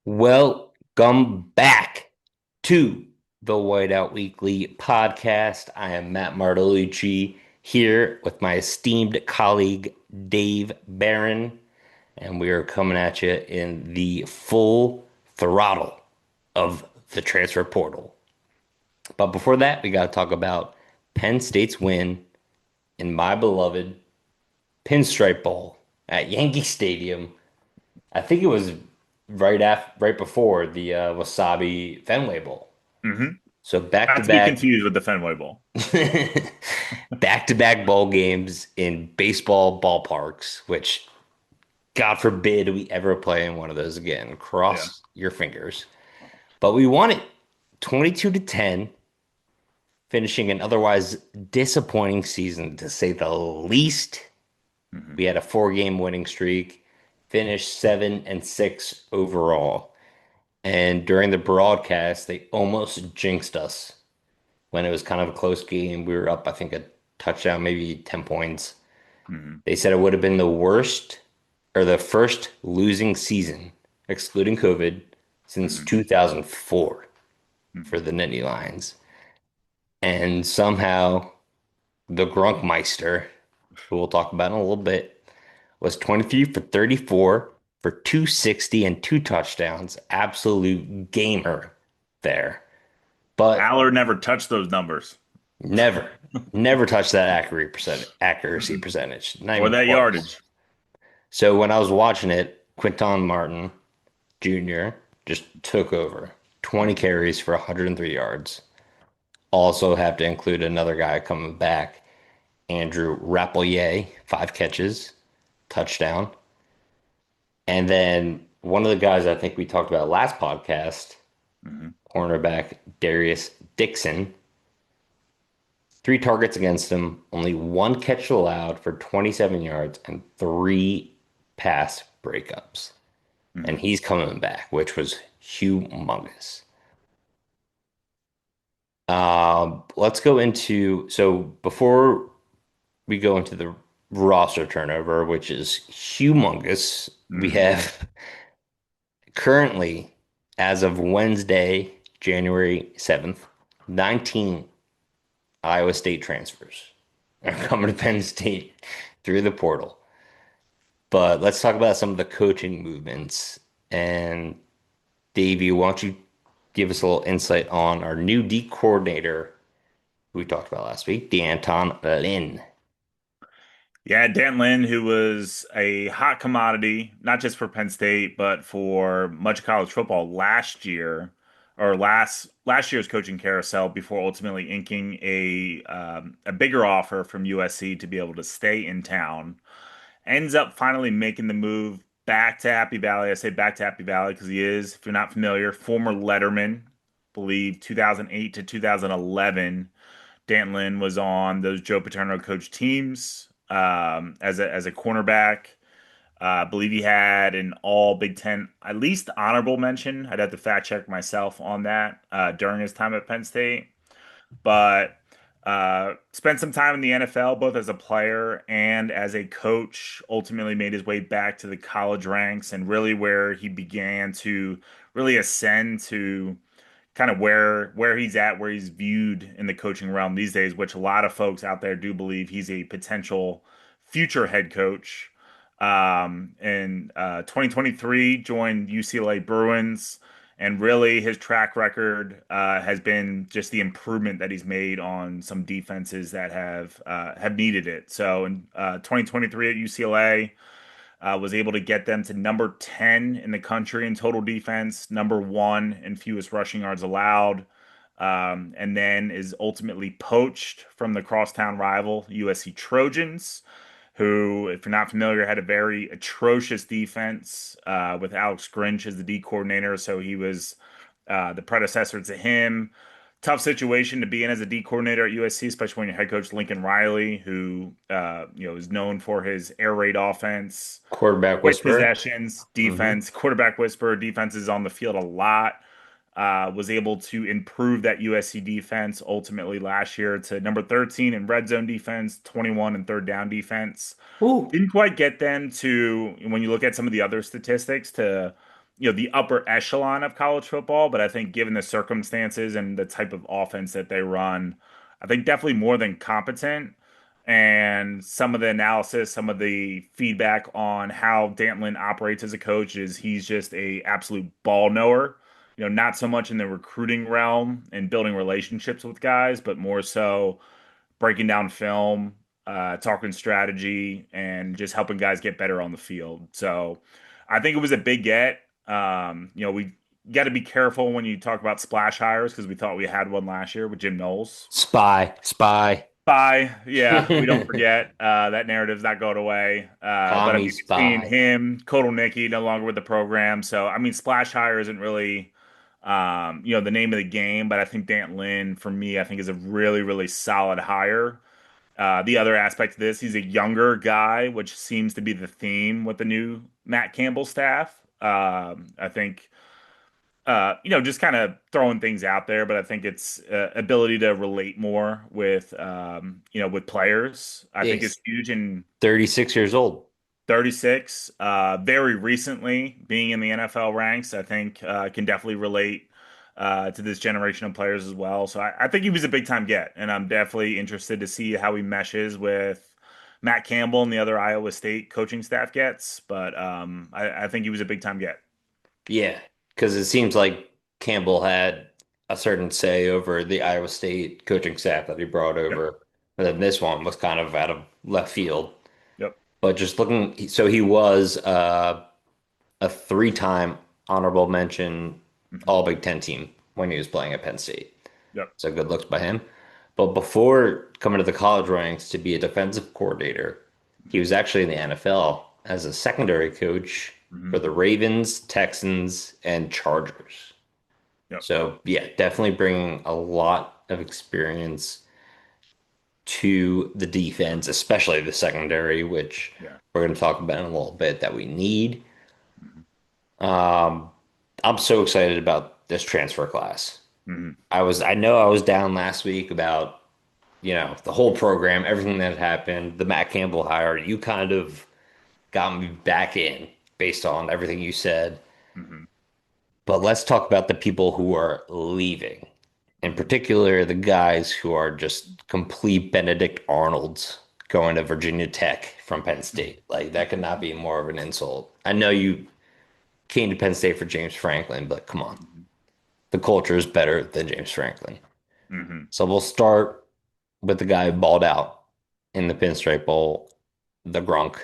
Welcome back to the Whiteout Weekly podcast. I am Matt Martolucci here with my esteemed colleague Dave Barron, and we are coming at you in the full throttle of the transfer portal. But before that, we got to talk about Penn State's win in my beloved Pinstripe Bowl at Yankee Stadium. I think it was right before the Wasabi Fenway Bowl. hmm So back to Not to be back, confused with the Fenway Bowl. back to back bowl games in baseball ballparks, which God forbid we ever play in one of those again. Yeah. Cross your fingers. But we won it 22 to 10, finishing an otherwise disappointing season to say the least. hmm We had a four-game winning streak, finished 7-6 overall. And during the broadcast, they almost jinxed us when it was kind of a close game. We were up, I think, a touchdown, maybe 10 points. hmm They said it would have been the worst or the first losing season, excluding COVID, since hmm 2004 hmm for the Nittany Lions. And somehow the Grunkmeister, who we'll talk about in a little bit, was 23 for 34 for 260 and two touchdowns. Absolute gamer there. But Aller never touched those numbers. never, never touched that accuracy Mm-mm. percentage. Not Or even that close. yardage. So when I was watching it, Quinton Martin Jr. just took over 20 hmm carries for 103 yards. Also have to include another guy coming back, Andrew Rappleyea, 5 catches, touchdown. And then one of the guys I think we talked about last podcast, hmm cornerback Darius Dixon, 3 targets against him, only 1 catch allowed for 27 yards and 3 pass breakups. And hmm he's coming back, which was humongous. Let's go into so before we go into the roster turnover, which is humongous, we hmm have currently, as of Wednesday, January 7th, 19 Iowa State transfers are coming to Penn State through the portal. But let's talk about some of the coaching movements. And Davey, why don't you give us a little insight on our new D coordinator who we talked about last week, D'Anton Lynn. Yeah, Dan Lynn, who was a hot commodity, not just for Penn State, but for much of college football last year, or last year's coaching carousel before ultimately inking a bigger offer from USC to be able to stay in town. Ends up finally making the move back to Happy Valley. I say back to Happy Valley because he is, if you're not familiar, former Letterman. Believe 2008 to 2011. Dantlin was on those Joe Paterno coach teams as a cornerback. I believe he had an all Big Ten, at least honorable mention. I'd have to fact check myself on that during his time at Penn State, but spent some time in the NFL, both as a player and as a coach. Ultimately, made his way back to the college ranks, and really where he began to really ascend to kind of where he's at, where he's viewed in the coaching realm these days. Which a lot of folks out there do believe he's a potential future head coach. In 2023, joined UCLA Bruins, and really his track record has been just the improvement that he's made on some defenses that have needed it. So in 2023 at UCLA, was able to get them to number 10 in the country in total defense, number one in fewest rushing yards allowed, and then is ultimately poached from the crosstown rival USC Trojans, who, if you're not familiar, had a very atrocious defense with Alex Grinch as the D coordinator. So he was the predecessor to him. Tough situation to be in as a D coordinator at USC, especially when your head coach Lincoln Riley, who is known for his air raid offense, Quarterback quick whisperer. possessions, Hmm. defense, quarterback whisperer, defenses on the field a lot. Was able to improve that USC defense ultimately last year to number 13 in red zone defense, 21 in third down defense. Ooh. Didn't quite get them to, when you look at some of the other statistics, to the upper echelon of college football, but I think given the circumstances and the type of offense that they run, I think definitely more than competent. And some of the analysis, some of the feedback on how Dantlin operates as a coach is he's just a absolute ball knower. Not so much in the recruiting realm and building relationships with guys, but more so breaking down film, talking strategy, and just helping guys get better on the field. So I think it was a big get. We got to be careful when you talk about splash hires because we thought we had one last year with Jim Knowles. Spy, spy. Yeah, we don't forget that narrative's not going away. But I Call mean, me between spy. him, Kotelnicki no longer with the program, so I mean, splash hire isn't really the name of the game. But I think Dan Lynn, for me, I think is a really, really solid hire. The other aspect of this, he's a younger guy, which seems to be the theme with the new Matt Campbell staff. I think just kind of throwing things out there, but I think it's ability to relate more with players. I think is He's huge. And 36 years old. 36, very recently being in the NFL ranks, I think can definitely relate to this generation of players as well. So I think he was a big time get, and I'm definitely interested to see how he meshes with Matt Campbell and the other Iowa State coaching staff gets. But I think he was a big time get. Yeah, because it seems like Campbell had a certain say over the Iowa State coaching staff that he brought Yep. over. And then this one was kind of out of left field. Yep. But just looking, so he was a three-time honorable mention Hmm. All Big Ten team when he was playing at Penn State. Yep. So good looks by him. But before coming to the college ranks to be a defensive coordinator, he was actually in the NFL as a secondary coach for Hmm. the Ravens, Texans, and Chargers. Yep. So yeah, definitely bringing a lot of experience to the defense, especially the secondary, which Yeah. we're going to talk about in a little bit that we need. Hmm. Um, I'm so excited about this transfer class. Hmm. I know I was down last week about, the whole program, everything that happened, the Matt Campbell hire. You kind of got me back in based on everything you said. Hmm. But let's talk about the people who are leaving. In Hmm. particular, the guys who are just complete Benedict Arnolds going to Virginia Tech from Penn State. Like that could not be more of an insult. I know you came to Penn State for James Franklin, but come on. Hmm. The culture is better than James Franklin. Hmm. So we'll start with the guy who balled out in the Pinstripe Bowl, the Grunk.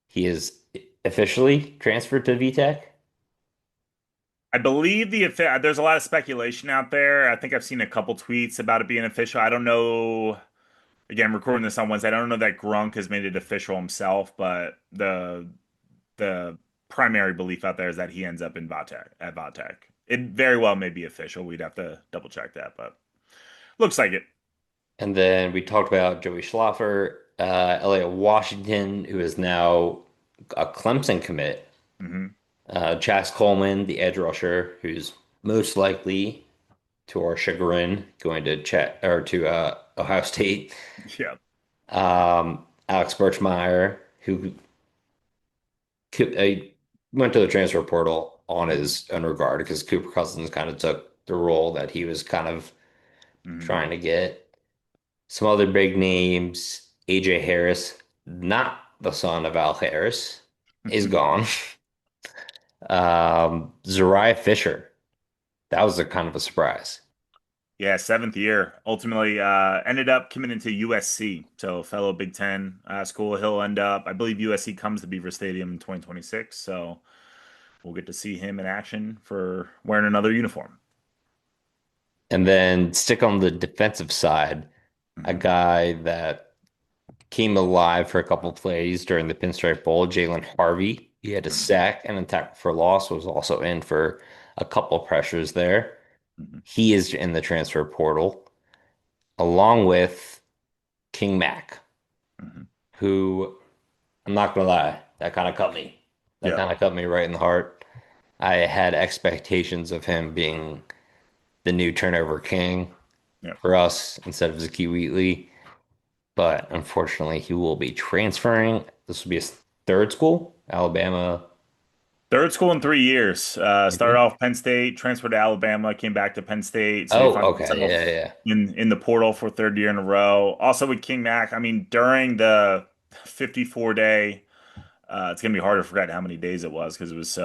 He is officially transferred to VTech. I believe there's a lot of speculation out there. I think I've seen a couple tweets about it being official. I don't know. Again, I'm recording this on Wednesday. I don't know that Grunk has made it official himself, but the primary belief out there is that he ends up in Vatek at Vatek. It very well may be official. We'd have to double check that, but looks like it. And then we talked about Joey Schlaffer, Elliot Washington, who is now a Clemson commit. Hmm. Chas Coleman, the edge rusher, who's most likely, to our chagrin, going to Chat or to Ohio State. Yeah. Alex Birchmeyer, who went to the transfer portal on Hmm. his own regard because Cooper Cousins kind of took the role that he was kind of Hmm. trying to get. Some other big names, AJ Harris, not the son of Al Harris, is gone. Zariah Fisher, that was a kind of a surprise. Yeah, seventh year. Ultimately, ended up committing to USC, so fellow Big Ten school. He'll end up, I believe, USC comes to Beaver Stadium in 2026, so we'll get to see him in action for wearing another uniform. And then stick on the defensive side, a Hmm. guy that came alive for a couple plays during the Pinstripe Bowl, Jalen Harvey. He had a Hmm. sack and a tackle for loss, was also in for a couple pressures there. Hmm. He is in the transfer portal, along with King Mack, Hmm. who I'm not gonna lie, that kind of cut me. That Yep. kind of cut me right in the heart. I had expectations of him being the new turnover king Yep. for us instead of Zakee Wheatley, but unfortunately, he will be transferring. This will be his third school, Alabama. Third school in 3 years. Started Mhm. off Penn State, transferred to Alabama, came back to Penn State. So he Oh, finds okay. Yeah, himself yeah. in the portal for third year in a row. Also with King Mac, I mean, during the 54 day, it's gonna be hard to forget how many days it was because it was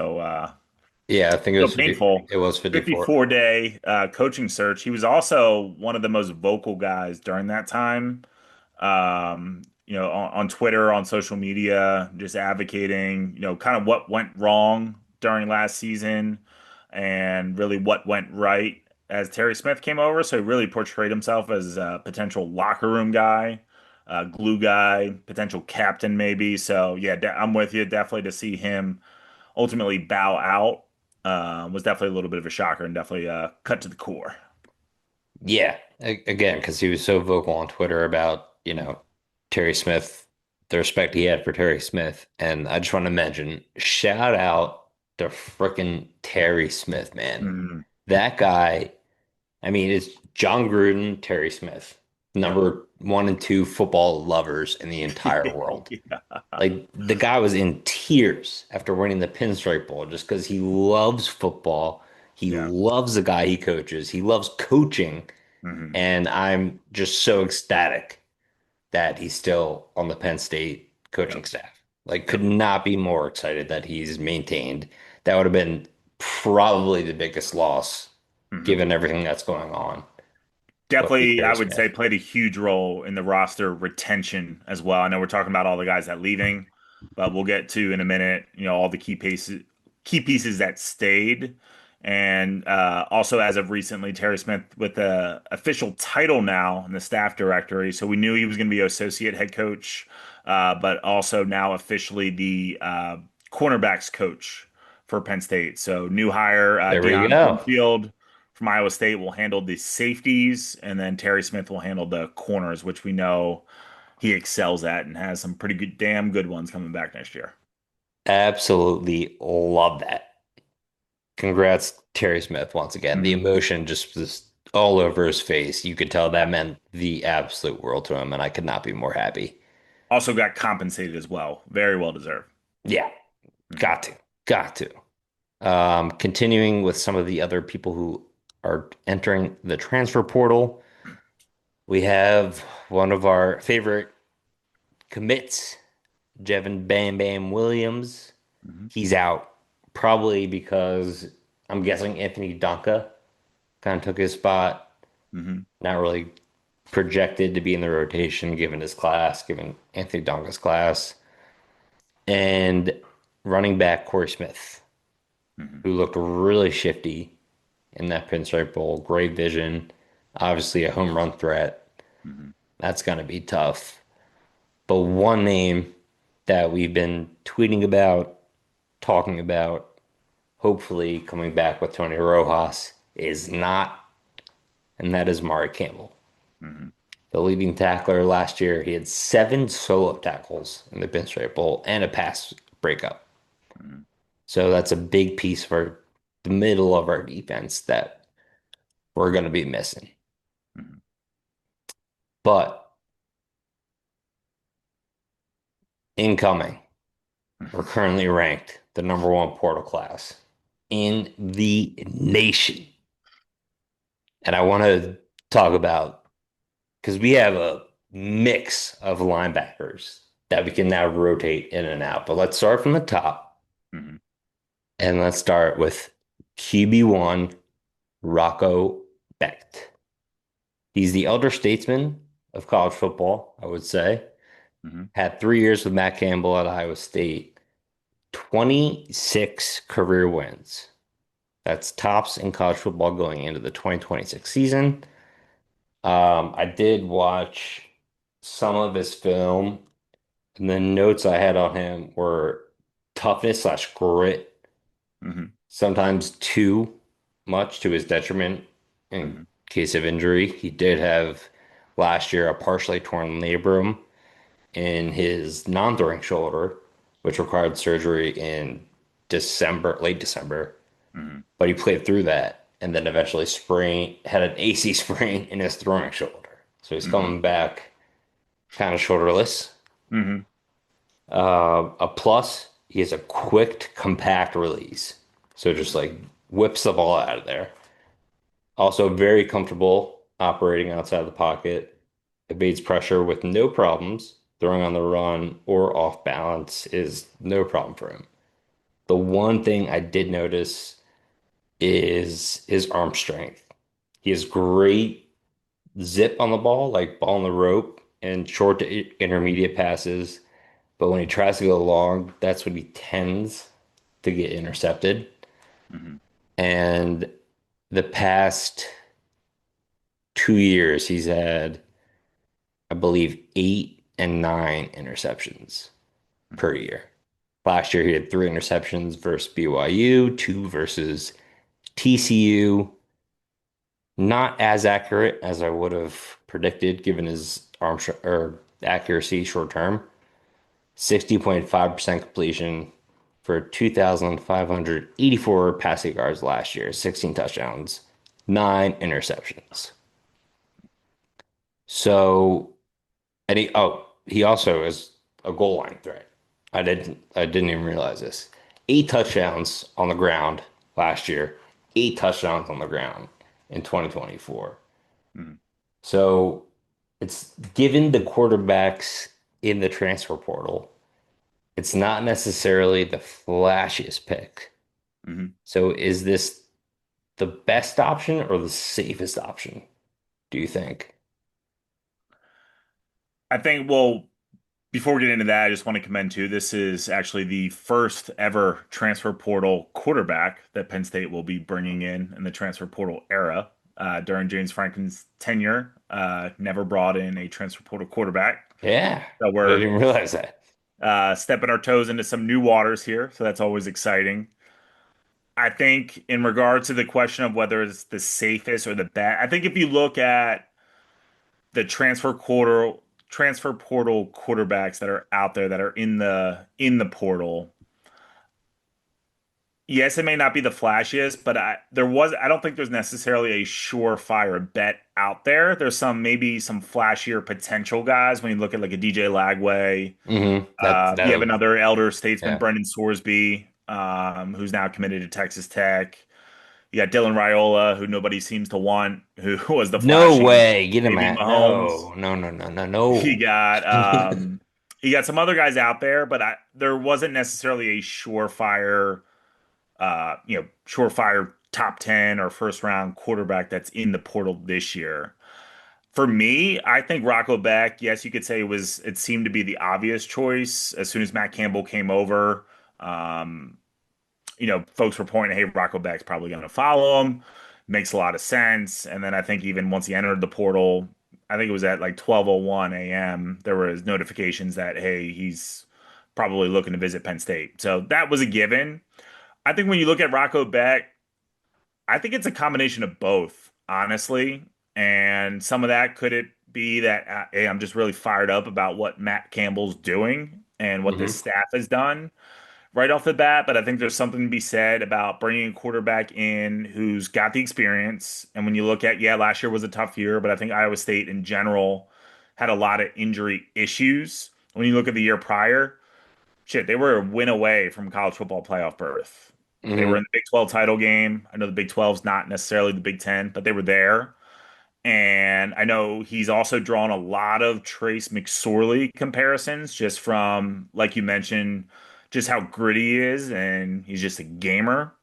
Yeah, I think it so was 50, painful. it was 54. 54 day coaching search. He was also one of the most vocal guys during that time. On Twitter, on social media, just advocating, kind of what went wrong during last season and really what went right as Terry Smith came over. So he really portrayed himself as a potential locker room guy, glue guy, potential captain maybe. So yeah, I'm with you. Definitely to see him ultimately bow out was definitely a little bit of a shocker and definitely cut to the core. Yeah, again, because he was so vocal on Twitter about, Terry Smith, the respect he had for Terry Smith. And I just want to mention, shout out to frickin' Terry Smith, man. Mhm. That guy, I mean, it's John Gruden, Terry Smith, Yep. number one and two football lovers in the entire world. Yeah. Like the guy was in tears after winning the Pinstripe Bowl just because he loves football. He Yeah. loves the guy he coaches. He loves coaching. Hmm. And I'm just so ecstatic that he's still on the Penn State coaching Yep. staff. Like, could Yep. not be more excited that he's maintained. That would have been probably the biggest loss Hmm. given everything that's going on. Would be Definitely, Terry I would say Smith. played a huge role in the roster retention as well. I know we're talking about all the guys that leaving, but we'll get to in a minute, all the key pieces that stayed. And also, as of recently, Terry Smith with the official title now in the staff directory. So we knew he was going to be associate head coach, but also now officially the cornerbacks coach for Penn State. So new hire, There we Deion go. Winfield from Iowa State will handle the safeties, and then Terry Smith will handle the corners, which we know he excels at and has some pretty good, damn good ones coming back next year. Absolutely love that. Congrats, Terry Smith, once again. The Mhm. emotion just was all over his face. You could tell that meant the absolute world to him, and I could not be more happy. Also got compensated as well. Very well deserved. Yeah, Mhm. got to, got to. Continuing with some of the other people who are entering the transfer portal, we have one of our favorite commits, Jevin Bam Bam Williams. Mhm. He's out probably because I'm guessing Anthony Donka kind of took his spot. Mhm. Not really projected to be in the rotation given his class, given Anthony Donka's class. And running back Corey Smith, Mhm. who looked really shifty in that Pinstripe Bowl. Great vision. Obviously, a home run threat. Mhm. That's going to be tough. But one name that we've been tweeting about, talking about, hopefully coming back with Tony Rojas is not, and that is Mari Campbell. Mhm. The leading tackler last year, he had seven solo tackles in the Pinstripe Bowl and a pass breakup. Mhm. So that's a big piece for the middle of our defense that we're going to be missing. Mhm. But incoming, we're Mhm. currently ranked the number one portal class in the nation. And I want to talk about because we have a mix of linebackers that we can now rotate in and out. But let's start from the top Mhm. and let's start with QB1 Rocco Becht. He's the elder statesman of college football, I would say. Mhm. Had 3 years with Matt Campbell at Iowa State, 26 career wins. That's tops in college football going into the 2026 season. I did watch some of his film, and the notes I had on him were toughness slash grit, Mhm. sometimes too much to his detriment in Mhm. case of injury. He did have last year a partially torn labrum in his non-throwing shoulder, which required surgery in December, late December. Mhm. But he played through that and then eventually had an AC sprain in his throwing shoulder. So he's Mhm. coming back kind of shoulderless. Mhm. A plus. He has a quick, compact release. So just like whips the ball out of there. Also very comfortable operating outside the pocket. Evades pressure with no problems. Throwing on the run or off balance is no problem for him. The one thing I did notice is his arm strength. He has great zip on the ball, like ball on the rope and short to intermediate passes. But when he tries to go long, that's when he tends to get intercepted. Hmm. And the past 2 years, he's had, I believe, 8 and 9 interceptions per year. Last year, he had 3 interceptions versus BYU, two versus TCU. Not as accurate as I would have predicted given his or accuracy short term. 60.5% completion for 2,584 passing yards last year, 16 touchdowns, 9 interceptions. So, and he also is a goal line threat. I didn't even realize this. 8 touchdowns on the ground last year, 8 touchdowns on the ground in 2024. Hmm. So it's given the quarterbacks in the transfer portal, it's not necessarily the flashiest pick. Hmm. So is this the best option or the safest option, do you think? I think, well, before we get into that, I just want to commend too. This is actually the first ever transfer portal quarterback that Penn State will be bringing in the transfer portal era. During James Franklin's tenure, never brought in a transfer portal quarterback. Yeah, So I didn't we're even realize that. stepping our toes into some new waters here. So that's always exciting. I think in regard to the question of whether it's the safest or the best, I think if you look at the transfer portal quarterbacks that are out there that are in the portal. Yes, it may not be the flashiest, but I don't think there's necessarily a surefire bet out there. There's maybe some flashier potential guys when you look at like a DJ Lagway. You have another elder statesman, Yeah. Brendan Sorsby, who's now committed to Texas Tech. You got Dylan Raiola, who nobody seems to want, who was the No flashy way. Get him baby at Mahomes. no, no, no, no, no, He no. got um he got some other guys out there, but there wasn't necessarily a surefire top 10 or first round quarterback that's in the portal this year. For me, I think Rocco Becht, yes, you could say it seemed to be the obvious choice as soon as Matt Campbell came over. Um, folks were pointing, hey, Rocco Becht's probably going to follow him. Makes a lot of sense. And then I think even once he entered the portal, I think it was at like 12:01 a.m. There was notifications that hey, he's probably looking to visit Penn State. So that was a given. I think when you look at Rocco Becht, I think it's a combination of both, honestly. And some of that could it be that hey, I'm just really fired up about what Matt Campbell's doing and what this Hmm. staff has done right off the bat, but I think there's something to be said about bringing a quarterback in who's got the experience. And when you look at, yeah, last year was a tough year, but I think Iowa State in general had a lot of injury issues. When you look at the year prior, shit, they were a win away from college football playoff berth. They were in Hmm. the Big 12 title game. I know the Big 12's not necessarily the Big 10, but they were there. And I know he's also drawn a lot of Trace McSorley comparisons just from, like you mentioned, just how gritty he is, and he's just a gamer.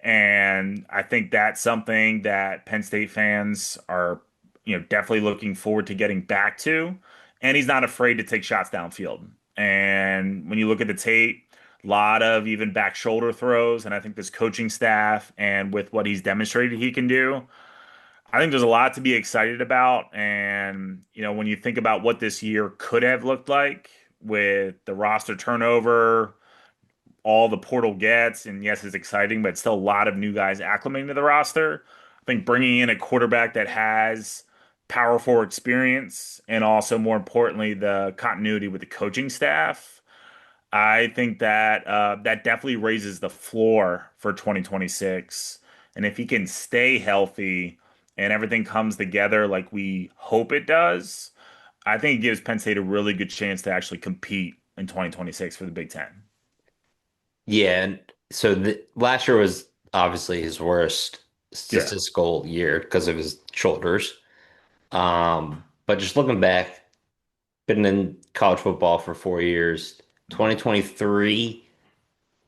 And I think that's something that Penn State fans are, definitely looking forward to getting back to. And he's not afraid to take shots downfield. And when you look at the tape, a lot of even back shoulder throws, and I think this coaching staff and with what he's demonstrated he can do, I think there's a lot to be excited about. And, when you think about what this year could have looked like with the roster turnover, all the portal gets, and yes, it's exciting, but still a lot of new guys acclimating to the roster. I think bringing in a quarterback that has Power Four experience and also, more importantly, the continuity with the coaching staff, I think that that definitely raises the floor for 2026. And if he can stay healthy and everything comes together like we hope it does, I think it gives Penn State a really good chance to actually compete in 2026 for the Big Ten. Yeah, and so last year was obviously his worst Yeah. statistical year because of his shoulders. But just looking back, been in college football for 4 years, Mhm. 2023,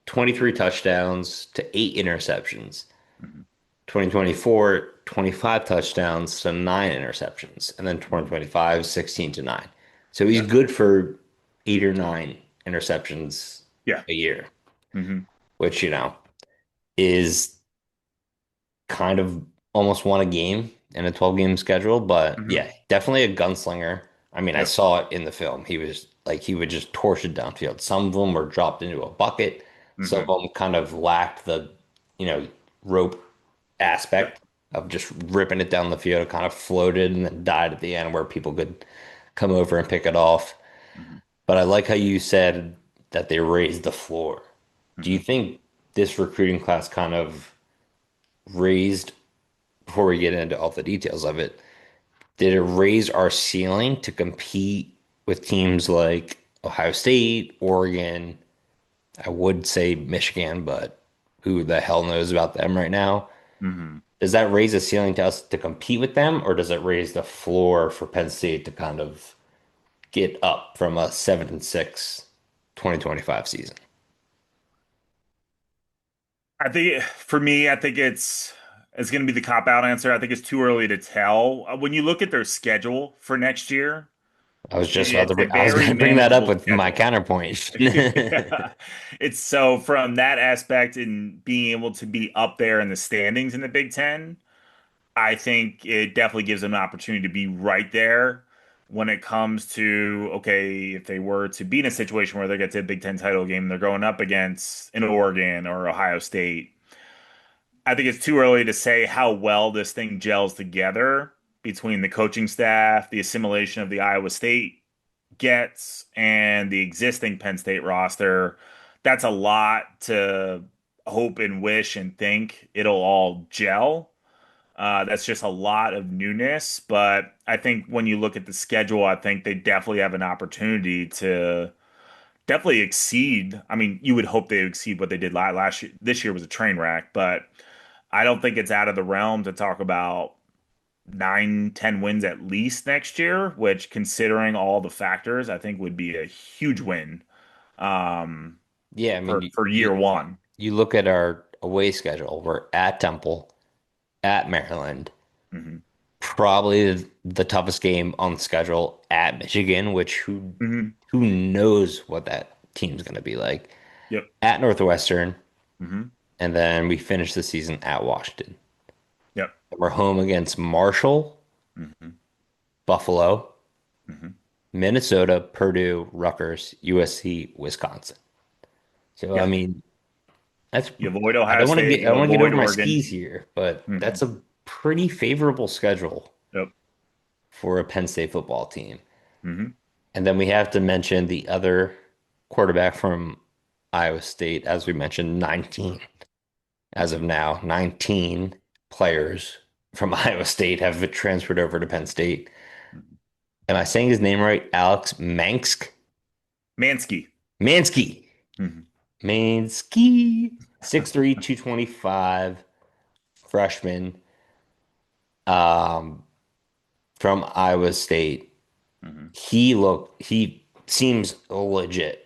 23 touchdowns to 8 interceptions. Mhm. 2024, 25 touchdowns to 9 interceptions. And then Mhm. 2025, 16 to 9. So he's Yeah. good for 8 or 9 interceptions Yeah. a year, Hmm. which, is kind of almost won a game in a 12 game schedule. But Hmm. yeah, definitely a gunslinger. I mean, I Yep. saw it in the film. He was like, he would just torch it downfield. Some of them were dropped into a bucket. Some of Hmm. them kind of lacked the, you know, rope Yep. aspect of just ripping it down the field. It kind of floated and then died at the end where people could come over and pick it off. Hmm. But I like how you said that they raised the floor. Do you Hmm. think this recruiting class kind of raised, before we get into all the details of it, did it raise our ceiling to compete with teams like Ohio State, Oregon? I would say Michigan, but who the hell knows about them right now? Hmm. Does that raise the ceiling to us to compete with them, or does it raise the floor for Penn State to kind of get up from a 7-6 2025 season? I think for me, I think it's going to be the cop out answer. I think it's too early to tell. When you look at their schedule for next year, I was just about it's to a I was going very to bring that up manageable with my schedule. counterpoint. Yeah. It's so from that aspect and being able to be up there in the standings in the Big Ten, I think it definitely gives them an opportunity to be right there when it comes to, okay, if they were to be in a situation where they get to a Big Ten title game, they're going up against an Oregon or Ohio State. I think it's too early to say how well this thing gels together between the coaching staff, the assimilation of the Iowa State gets, and the existing Penn State roster. That's a lot to hope and wish and think it'll all gel. That's just a lot of newness, but I think when you look at the schedule, I think they definitely have an opportunity to definitely exceed. I mean, you would hope they exceed what they did last year. This year was a train wreck, but I don't think it's out of the realm to talk about 9, 10 wins at least next year, which considering all the factors, I think would be a huge win um, Yeah, I mean, for year one. you look at our away schedule. We're at Temple, at Maryland, Hmm. probably the toughest game on the schedule at Michigan, which Hmm. who knows what that team's going to be like. Yep. At Northwestern, Hmm. and then we finish the season at Washington. Yep. We're home against Marshall, Hmm. Buffalo, Hmm. Minnesota, Purdue, Rutgers, USC, Wisconsin. So I Yeah. mean, that's You avoid I Ohio don't want to State, get I you don't want to get avoid over my Oregon. skis here, but Hmm. that's a pretty favorable schedule Yep. for a Penn State football team. Hmm. And then we have to mention the other quarterback from Iowa State, as we mentioned, 19 as of now. 19 players from Iowa State have transferred over to Penn State. Am I saying his name right? Alex Mansk? Mansky. Mansky. Hmm. Mansky. 6'3", 225, freshman, um, from Iowa State. Hmm. He seems legit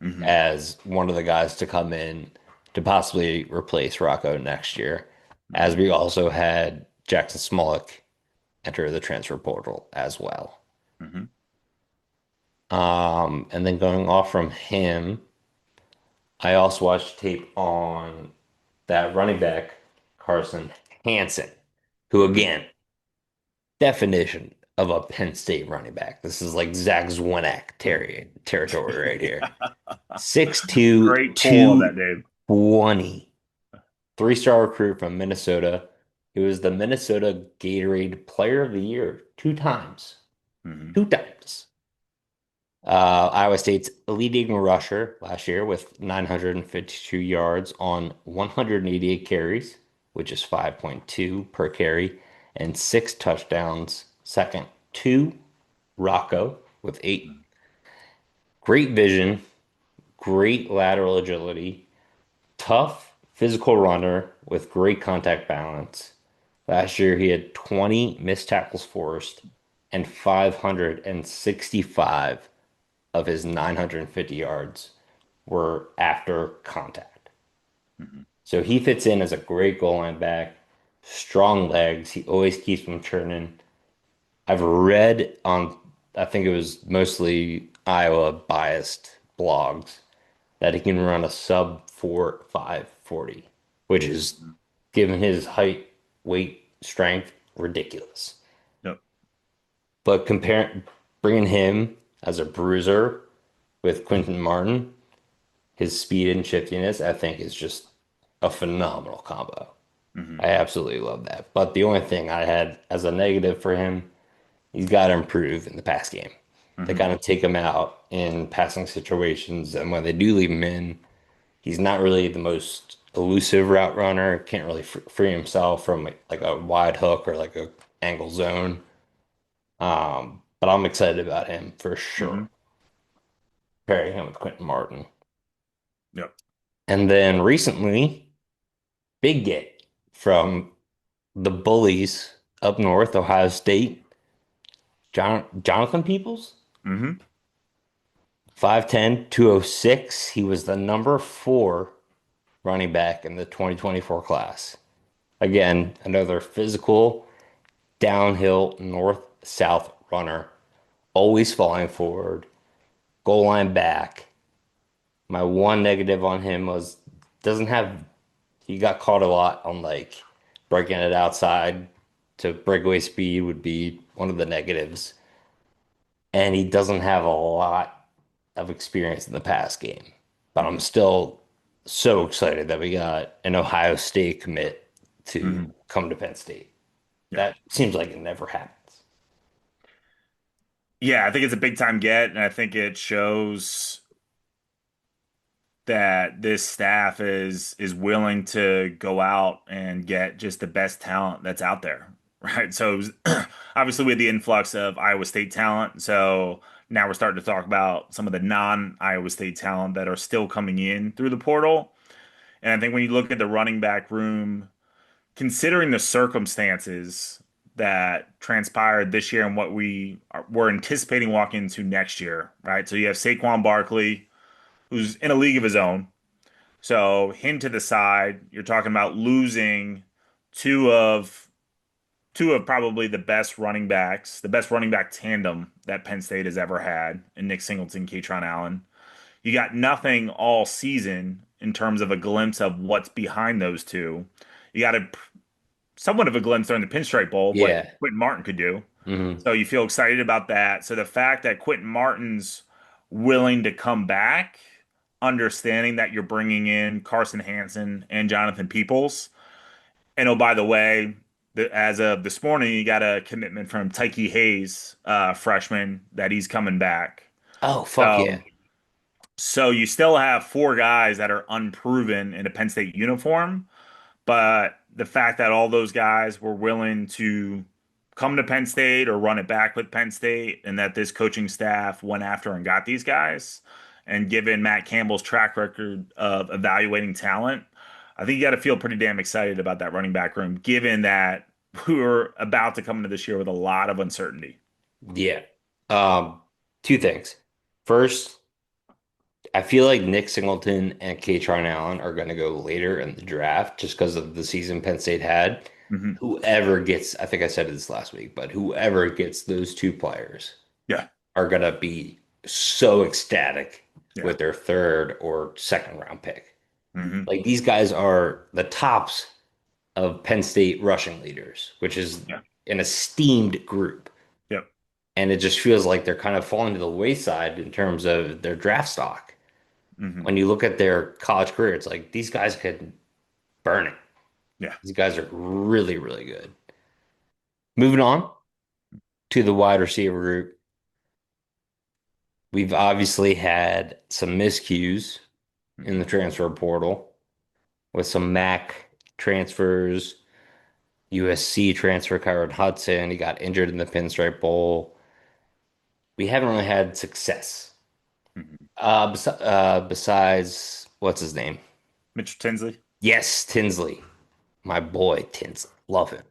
Hmm. as one of the guys to come in to possibly replace Rocco next year, as Hmm. we also had Jackson Smolik enter the transfer portal as well. Hmm. And then going off from him, I also watched tape on that running back, Carson Hansen, who Hmm. again, definition of a Penn State running back. This is like Zach Zwinak territory right here. 6'2", Great pull on that, Dave. 220. Three-star recruit from Minnesota. He was the Minnesota Gatorade Player of the Year 2 times. Hmm. 2 times. Iowa State's leading rusher last year with 952 yards on 188 carries, which is 5.2 per carry, and 6 touchdowns. Second to Rocco with 8. Great vision, great lateral agility. tough, physical runner with great contact balance. Last year, he had 20 missed tackles forced, and 565 of his 950 yards were after contact. Mhm. So he fits in as a great goal line back, strong legs. He always keeps them churning. I've read on, I think it was mostly Iowa biased blogs that he can run a sub 4.5 40, which is, Mhm. given his height, weight, strength, ridiculous. Yep. But bringing him as a bruiser with Quinton Martin, his speed and shiftiness, I think is just a phenomenal combo. Hmm. I absolutely love that. But the only thing I had as a negative for him, he's got to improve in the pass game. They Hmm. kind of take him out in passing situations, and when they do leave him in, he's not really the most elusive route runner. Can't really free himself from like a wide hook or like a angle zone. But I'm excited about him for Hmm. sure. Pairing him with Quentin Martin. Yep. And then recently, big get from the bullies up north, Ohio State, Jonathan Peoples, Hmm. 5'10", 206. He was the number 4 running back in the 2024 class. Again, another physical, downhill, north-south runner, always falling forward, goal line back. My one negative on him was doesn't have he got caught a lot on like breaking it outside to breakaway speed would be one of the negatives. And he doesn't have a lot of experience in the pass game. But I'm Hmm. still so excited that we got an Ohio State commit to Hmm. come to Penn State. Yeah. That seems like it never happens. Yeah, I think it's a big time get, and I think it shows that this staff is willing to go out and get just the best talent that's out there, right? So obviously we had the influx of Iowa State talent, so now we're starting to talk about some of the non-Iowa State talent that are still coming in through the portal. And I think when you look at the running back room, considering the circumstances that transpired this year and what we're anticipating walking into next year, right? So you have Saquon Barkley, who's in a league of his own. So him to the side, you're talking about losing two of two of probably the best running backs, the best running back tandem that Penn State has ever had, in Nick Singleton, Kaytron Allen. You got nothing all season in terms of a glimpse of what's behind those two. You got somewhat of a glimpse during the Pinstripe Bowl of what Yeah. Quentin Martin could do. Hmm. So you feel excited about that. So the fact that Quentin Martin's willing to come back, understanding that you're bringing in Carson Hansen and Jonathan Peoples, and oh, by the way, as of this morning, you got a commitment from Tyke Hayes, freshman, that he's coming back. Oh, fuck yeah. So, so you still have 4 guys that are unproven in a Penn State uniform, but the fact that all those guys were willing to come to Penn State or run it back with Penn State, and that this coaching staff went after and got these guys, and given Matt Campbell's track record of evaluating talent, I think you got to feel pretty damn excited about that running back room, given that we were about to come into this year with a lot of uncertainty. Yeah. Um, Two things. First, I feel like Nick Singleton and Kaytron Allen are going to go later in the draft just because of the season Penn State had. Hmm. Whoever gets, I think I said this last week, but whoever gets those two players Yeah, are going to be so ecstatic yeah. with their third or second round pick. Hmm. Like these guys are the tops of Penn State rushing leaders, which is Yeah, an esteemed group. yep. And it just feels like they're kind of falling to the wayside in terms of their draft stock. Hmm. When you look at their college career, it's like these guys could burn it. Yeah. These guys are really, really good. Moving on to the wide receiver group, we've obviously had some miscues in the Hmm. transfer portal with some MAC transfers, USC transfer Kyron Hudson. He got injured in the Pinstripe Bowl. We haven't really had success. Hmm. Besides, what's his name? Mitchell Tinsley. Yes, Tinsley. My boy, Tinsley. Love him.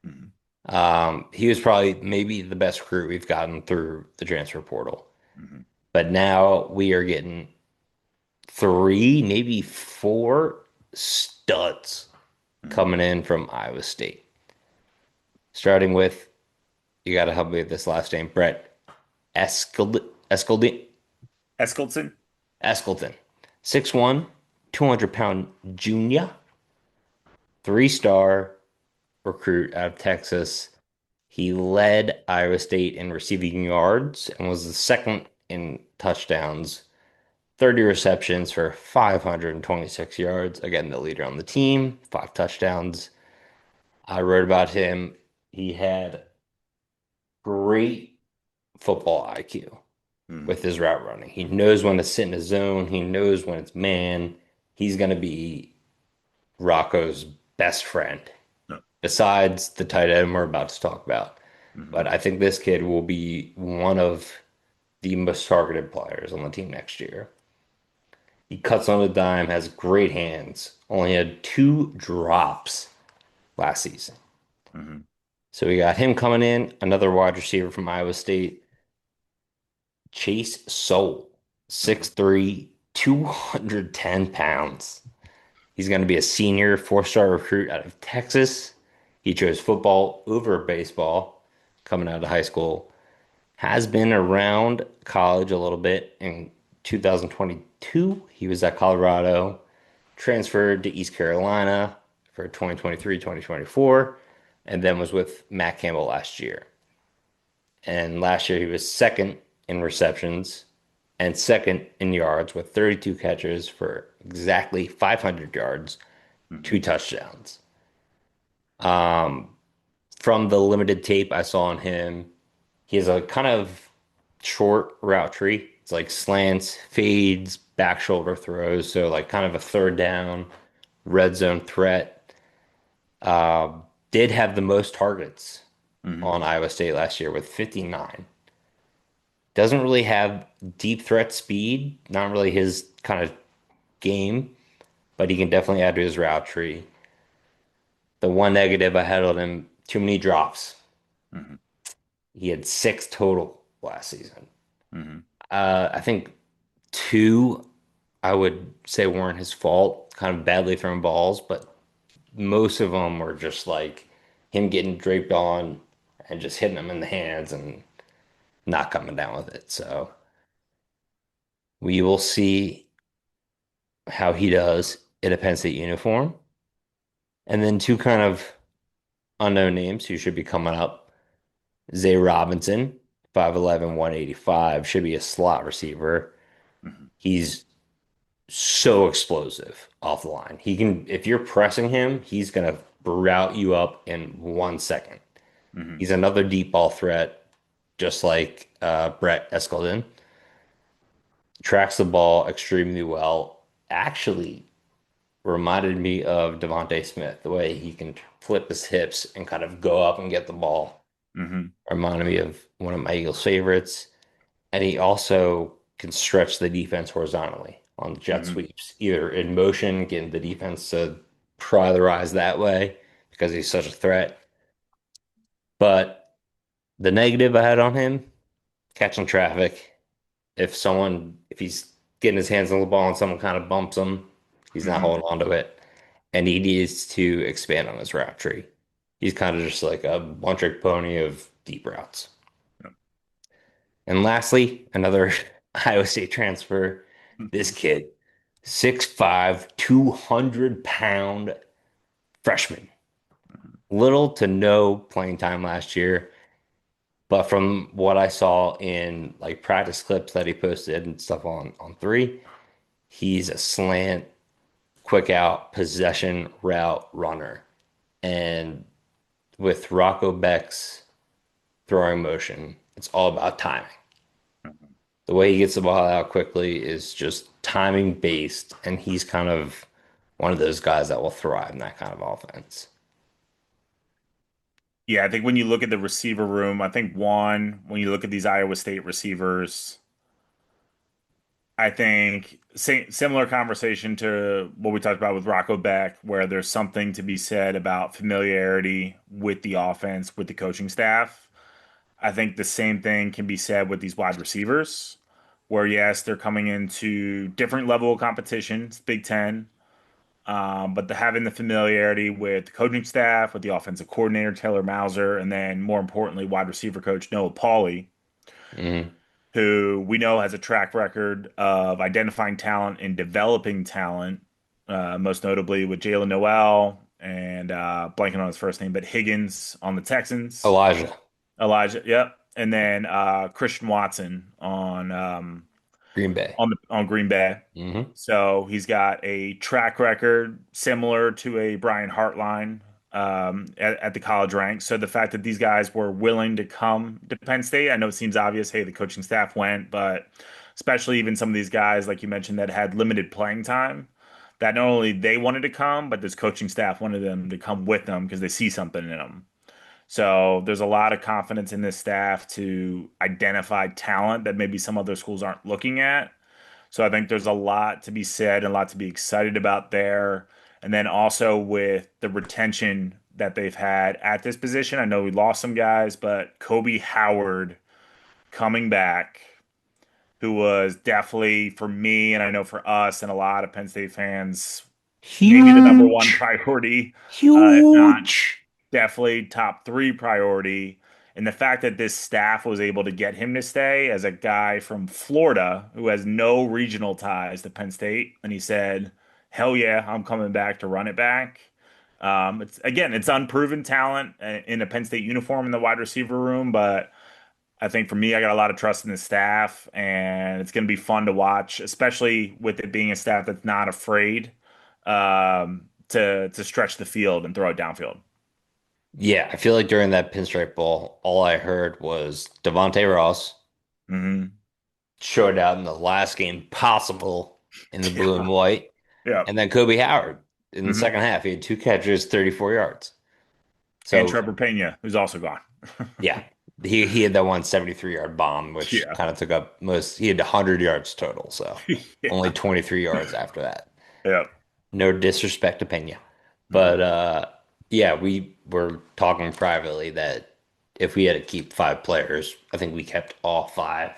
Hmm. He was probably maybe the best recruit we've gotten through the transfer portal. Hmm. But now we are getting three, maybe four studs Hmm. coming in from Iowa State. Starting with, you got to help me with this last name, Brett Eskeldin, Eskelton. Eskelton. 6'1", 200-pound junior, three-star recruit out of Texas. He led Iowa State in receiving yards and was the second in touchdowns, 30 receptions for 526 yards. Again, the leader on the team, five touchdowns. I wrote about him. He had great football IQ Hmm. with his route running. He knows when to sit in his zone. He knows when it's man. He's going to be Rocco's best friend, No. besides the tight end we're about to talk about. Hmm. But I think this kid will be one of the most targeted players on the team next year. He cuts on a dime, has great hands, only had two drops last season. Hmm. So we got him coming in, another wide receiver from Iowa State, Chase Soul, Hmm. 6'3", 210 pounds. He's going to be a senior four-star recruit out of Texas. He chose football over baseball coming out of high school. Has been around college a little bit. In 2022, he was at Colorado, transferred to East Carolina for 2023, 2024, and then was with Matt Campbell last year. And last year he was second in receptions and second in yards with 32 catches for exactly 500 yards, Hmm. two touchdowns. Um, from the limited tape I saw on him, he has a kind of short route tree. It's like slants, fades, back shoulder throws. So like kind of a third down, red zone threat. Uh, did have the most targets Hmm. on Iowa State last year with 59. Doesn't really have deep threat speed, not really his kind of game, but he can definitely add to his route tree. The one negative I had on him, too many drops. Hmm. He had six total last season. Hmm. I think two, I would say weren't his fault, kind of badly thrown balls, but most of them were just like him getting draped on and just hitting them in the hands and not coming down with it. So we will see how he does in a Penn State uniform. And then two kind of unknown names who should be coming up. Zay Robinson, 5'11", 185, should be a slot receiver. Hmm. He's so explosive off the line. He can, if you're pressing him, he's gonna route you up in 1 second. Hmm. He's another deep ball threat, just like Brett Eskeldin. Tracks the ball extremely well. Actually, reminded me of Devontae Smith, the way he can flip his hips and kind of go up and get the ball. Hmm. Reminded me of one of my Eagles' favorites. And he also can stretch the defense horizontally on jet Hmm. sweeps, either in motion, getting the defense to pry their eyes that way because he's such a threat. But the negative I had on him, catching traffic. If he's getting his hands on the ball and someone kind of bumps him, he's not Hmm. holding on to it. And he needs to expand on his route tree. He's kind of just like a one-trick pony of deep routes. And lastly, another Iowa State transfer. This kid, 6'5", 200-pound freshman. Little to no playing time last year, but from what I saw in like practice clips that he posted and stuff on three, he's a slant, quick out, possession route runner. And with Rocco Becht's throwing motion, it's all about timing. The way he gets the ball out quickly is just timing based, and he's kind of one of those guys that will thrive in that kind of offense. Yeah, I think when you look at the receiver room, I think one, when you look at these Iowa State receivers, I think similar conversation to what we talked about with Rocco Becht, where there's something to be said about familiarity with the offense, with the coaching staff. I think the same thing can be said with these wide receivers, where yes, they're coming into different level of competition, it's Big Ten, but having the familiarity with the coaching staff, with the offensive coordinator Taylor Mauser, and then more importantly, wide receiver coach Noah Pauley, Hmm. who we know has a track record of identifying talent and developing talent, most notably with Jalen Noel and blanking on his first name, but Higgins on the Texans, Elijah, Elijah, yep, and then Christian Watson Green Bay. on Green Bay. Hmm. So he's got a track record similar to a Brian Hartline at the college ranks. So the fact that these guys were willing to come to Penn State, I know it seems obvious, hey, the coaching staff went, but especially even some of these guys, like you mentioned, that had limited playing time, that not only they wanted to come, but this coaching staff wanted them to come with them because they see something in them. So there's a lot of confidence in this staff to identify talent that maybe some other schools aren't looking at. So I think there's a lot to be said and a lot to be excited about there. And then also with the retention that they've had at this position. I know we lost some guys, but Kobe Howard coming back, who was definitely for me, and I know for us and a lot of Penn State fans, maybe the number one Huge, priority, if not huge. definitely top three priority. And the fact that this staff was able to get him to stay as a guy from Florida who has no regional ties to Penn State, and he said, "Hell yeah, I'm coming back to run it back." It's again, it's unproven talent in a Penn State uniform in the wide receiver room, but I think for me, I got a lot of trust in the staff, and it's going to be fun to watch, especially with it being a staff that's not afraid to stretch the field and throw it downfield. Yeah, I feel like during that Pinstripe Bowl, all I heard was Devontae Ross Hmm. showed out in the last game possible in the blue and Yeah. white, Yeah. and then Kobe Howard in the Hmm. second half, he had two catches, 34 yards. And So Trevor Pena, who's also gone. yeah, he had that one 73-yard bomb, which Yeah. kind of took up most. He had 100 yards total, so only Yeah. 23 yards after that. Yeah. No disrespect to Pena. Hmm. But yeah, we were talking privately that if we had to keep five players, I think we kept all five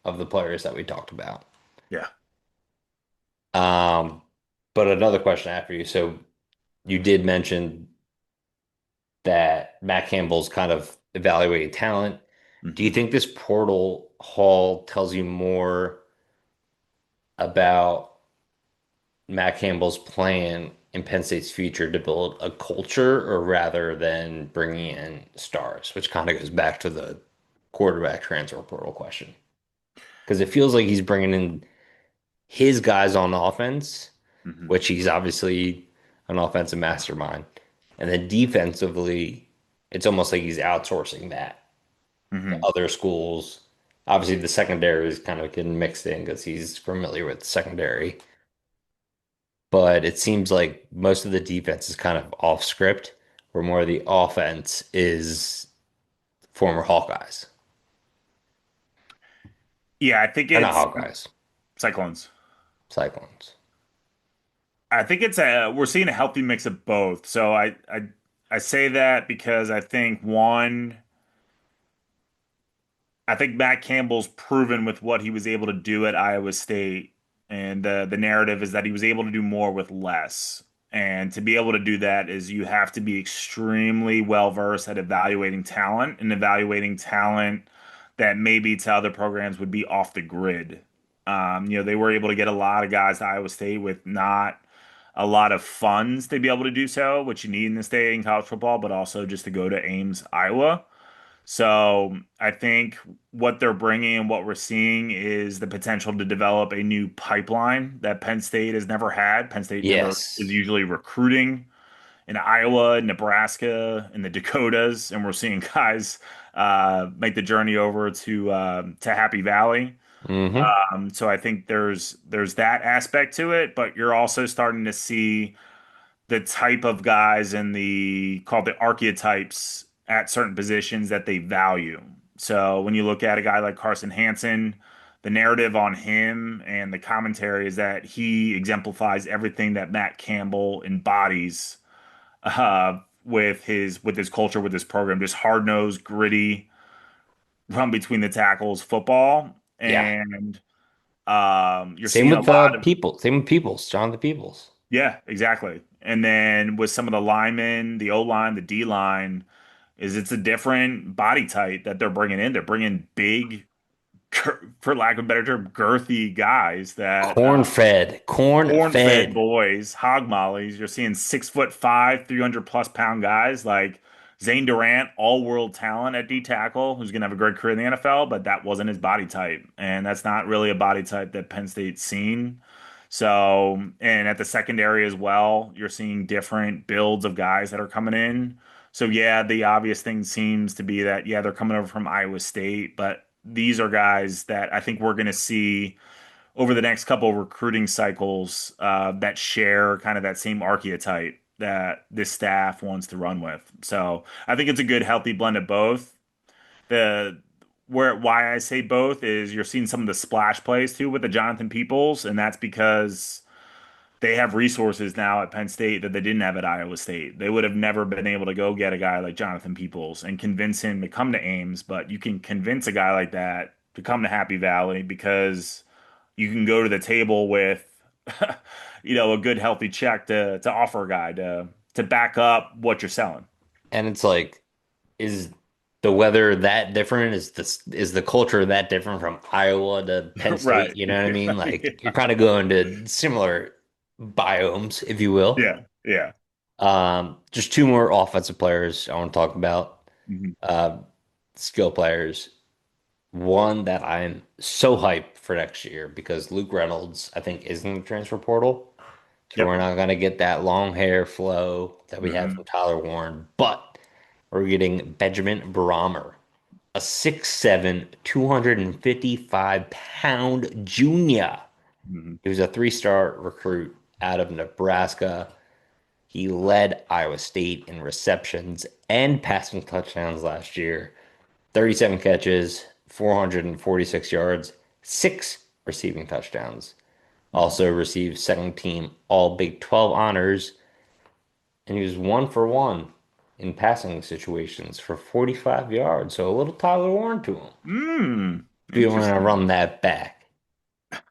of the players that we talked about. Yeah. Um, but another question after you. So you did mention that Matt Campbell's kind of evaluating talent. Do you Hmm. think this portal haul tells you more about Matt Campbell's plan in Penn State's future to build a culture, or rather than bringing in stars, which kind of goes back to the quarterback transfer portal question? Because it feels like he's bringing in his guys on offense, Hmm. which he's obviously an offensive mastermind. And then defensively, it's almost like he's outsourcing that to Hmm. other schools. Obviously, the secondary is kind of getting mixed in because he's familiar with the secondary. But it seems like most of the defense is kind of off script, where more of the offense is former Hawkeyes. Yeah, I think Or not it's Hawkeyes, Cyclones. Cyclones. I think it's a we're seeing a healthy mix of both. So I say that because I think one, I think Matt Campbell's proven with what he was able to do at Iowa State, and the narrative is that he was able to do more with less. And to be able to do that is you have to be extremely well versed at evaluating talent and evaluating talent that maybe to other programs would be off the grid. They were able to get a lot of guys to Iowa State with not a lot of funds to be able to do so, which you need in this day in college football, but also just to go to Ames, Iowa. So I think what they're bringing and what we're seeing is the potential to develop a new pipeline that Penn State has never had. Penn State never is Yes. usually recruiting in Iowa, Nebraska, and the Dakotas, and we're seeing guys make the journey over to Happy Valley. Hmm. So I think there's that aspect to it, but you're also starting to see the type of guys and the called the archetypes at certain positions that they value. So when you look at a guy like Carson Hansen, I the narrative on him and the commentary is that he exemplifies everything that Matt Campbell embodies with his culture, with his program, just hard nosed, gritty, run between the tackles football, Yeah. and you're Same seeing a with lot of People. Same with Peoples, Jonathan Peoples. yeah, exactly. And then with some of the linemen, the O line, the D line, is it's a different body type that they're bringing in. They're bringing big, for lack of a better term, girthy guys that Corn fed. Corn corn-fed fed. boys, hog mollies. You're seeing 6'5", 300+ pound guys like Zane Durant, all-world talent at D tackle, who's gonna have a great career in the NFL, but that wasn't his body type, and that's not really a body type that Penn State's seen. So, and at the secondary as well, you're seeing different builds of guys that are coming in. So yeah, the obvious thing seems to be that yeah, they're coming over from Iowa State, but these are guys that I think we're going to see over the next couple of recruiting cycles that share kind of that same archetype that this staff wants to run with. So I think it's a good, healthy blend of both. The where why I say both is you're seeing some of the splash plays too with the Jonathan Peoples, and that's because they have resources now at Penn State that they didn't have at Iowa State. They would have never been able to go get a guy like Jonathan Peoples and convince him to come to Ames, but you can convince a guy like that to come to Happy Valley because you can go to the table with a good healthy check to offer a guy to back up what you're selling. And it's like, is the weather that different? Is the culture that different from Iowa to Penn State? Right. You know what I mean? Like you're Yeah. kind of going to similar biomes, if you will. Yeah. Yeah. Just two more offensive players I want to talk about. Mhm. Uh, Skill players. One that I'm so hyped for next year because Luke Reynolds, I think, is in the transfer portal. So Yep. we're not going to get that long hair flow that we had Hmm. from Tyler Warren, but we're getting Benjamin Brahmer, a 6'7", 255-pound junior. Hmm. He was a three-star recruit out of Nebraska. He led Iowa State in receptions and passing touchdowns last year. 37 catches, 446 yards, six receiving touchdowns. Hmm. Also received second team All Big 12 honors, and he was 1 for 1 in passing situations for 45 yards. So a little Tyler Warren to him. If you want to Interesting. run that back.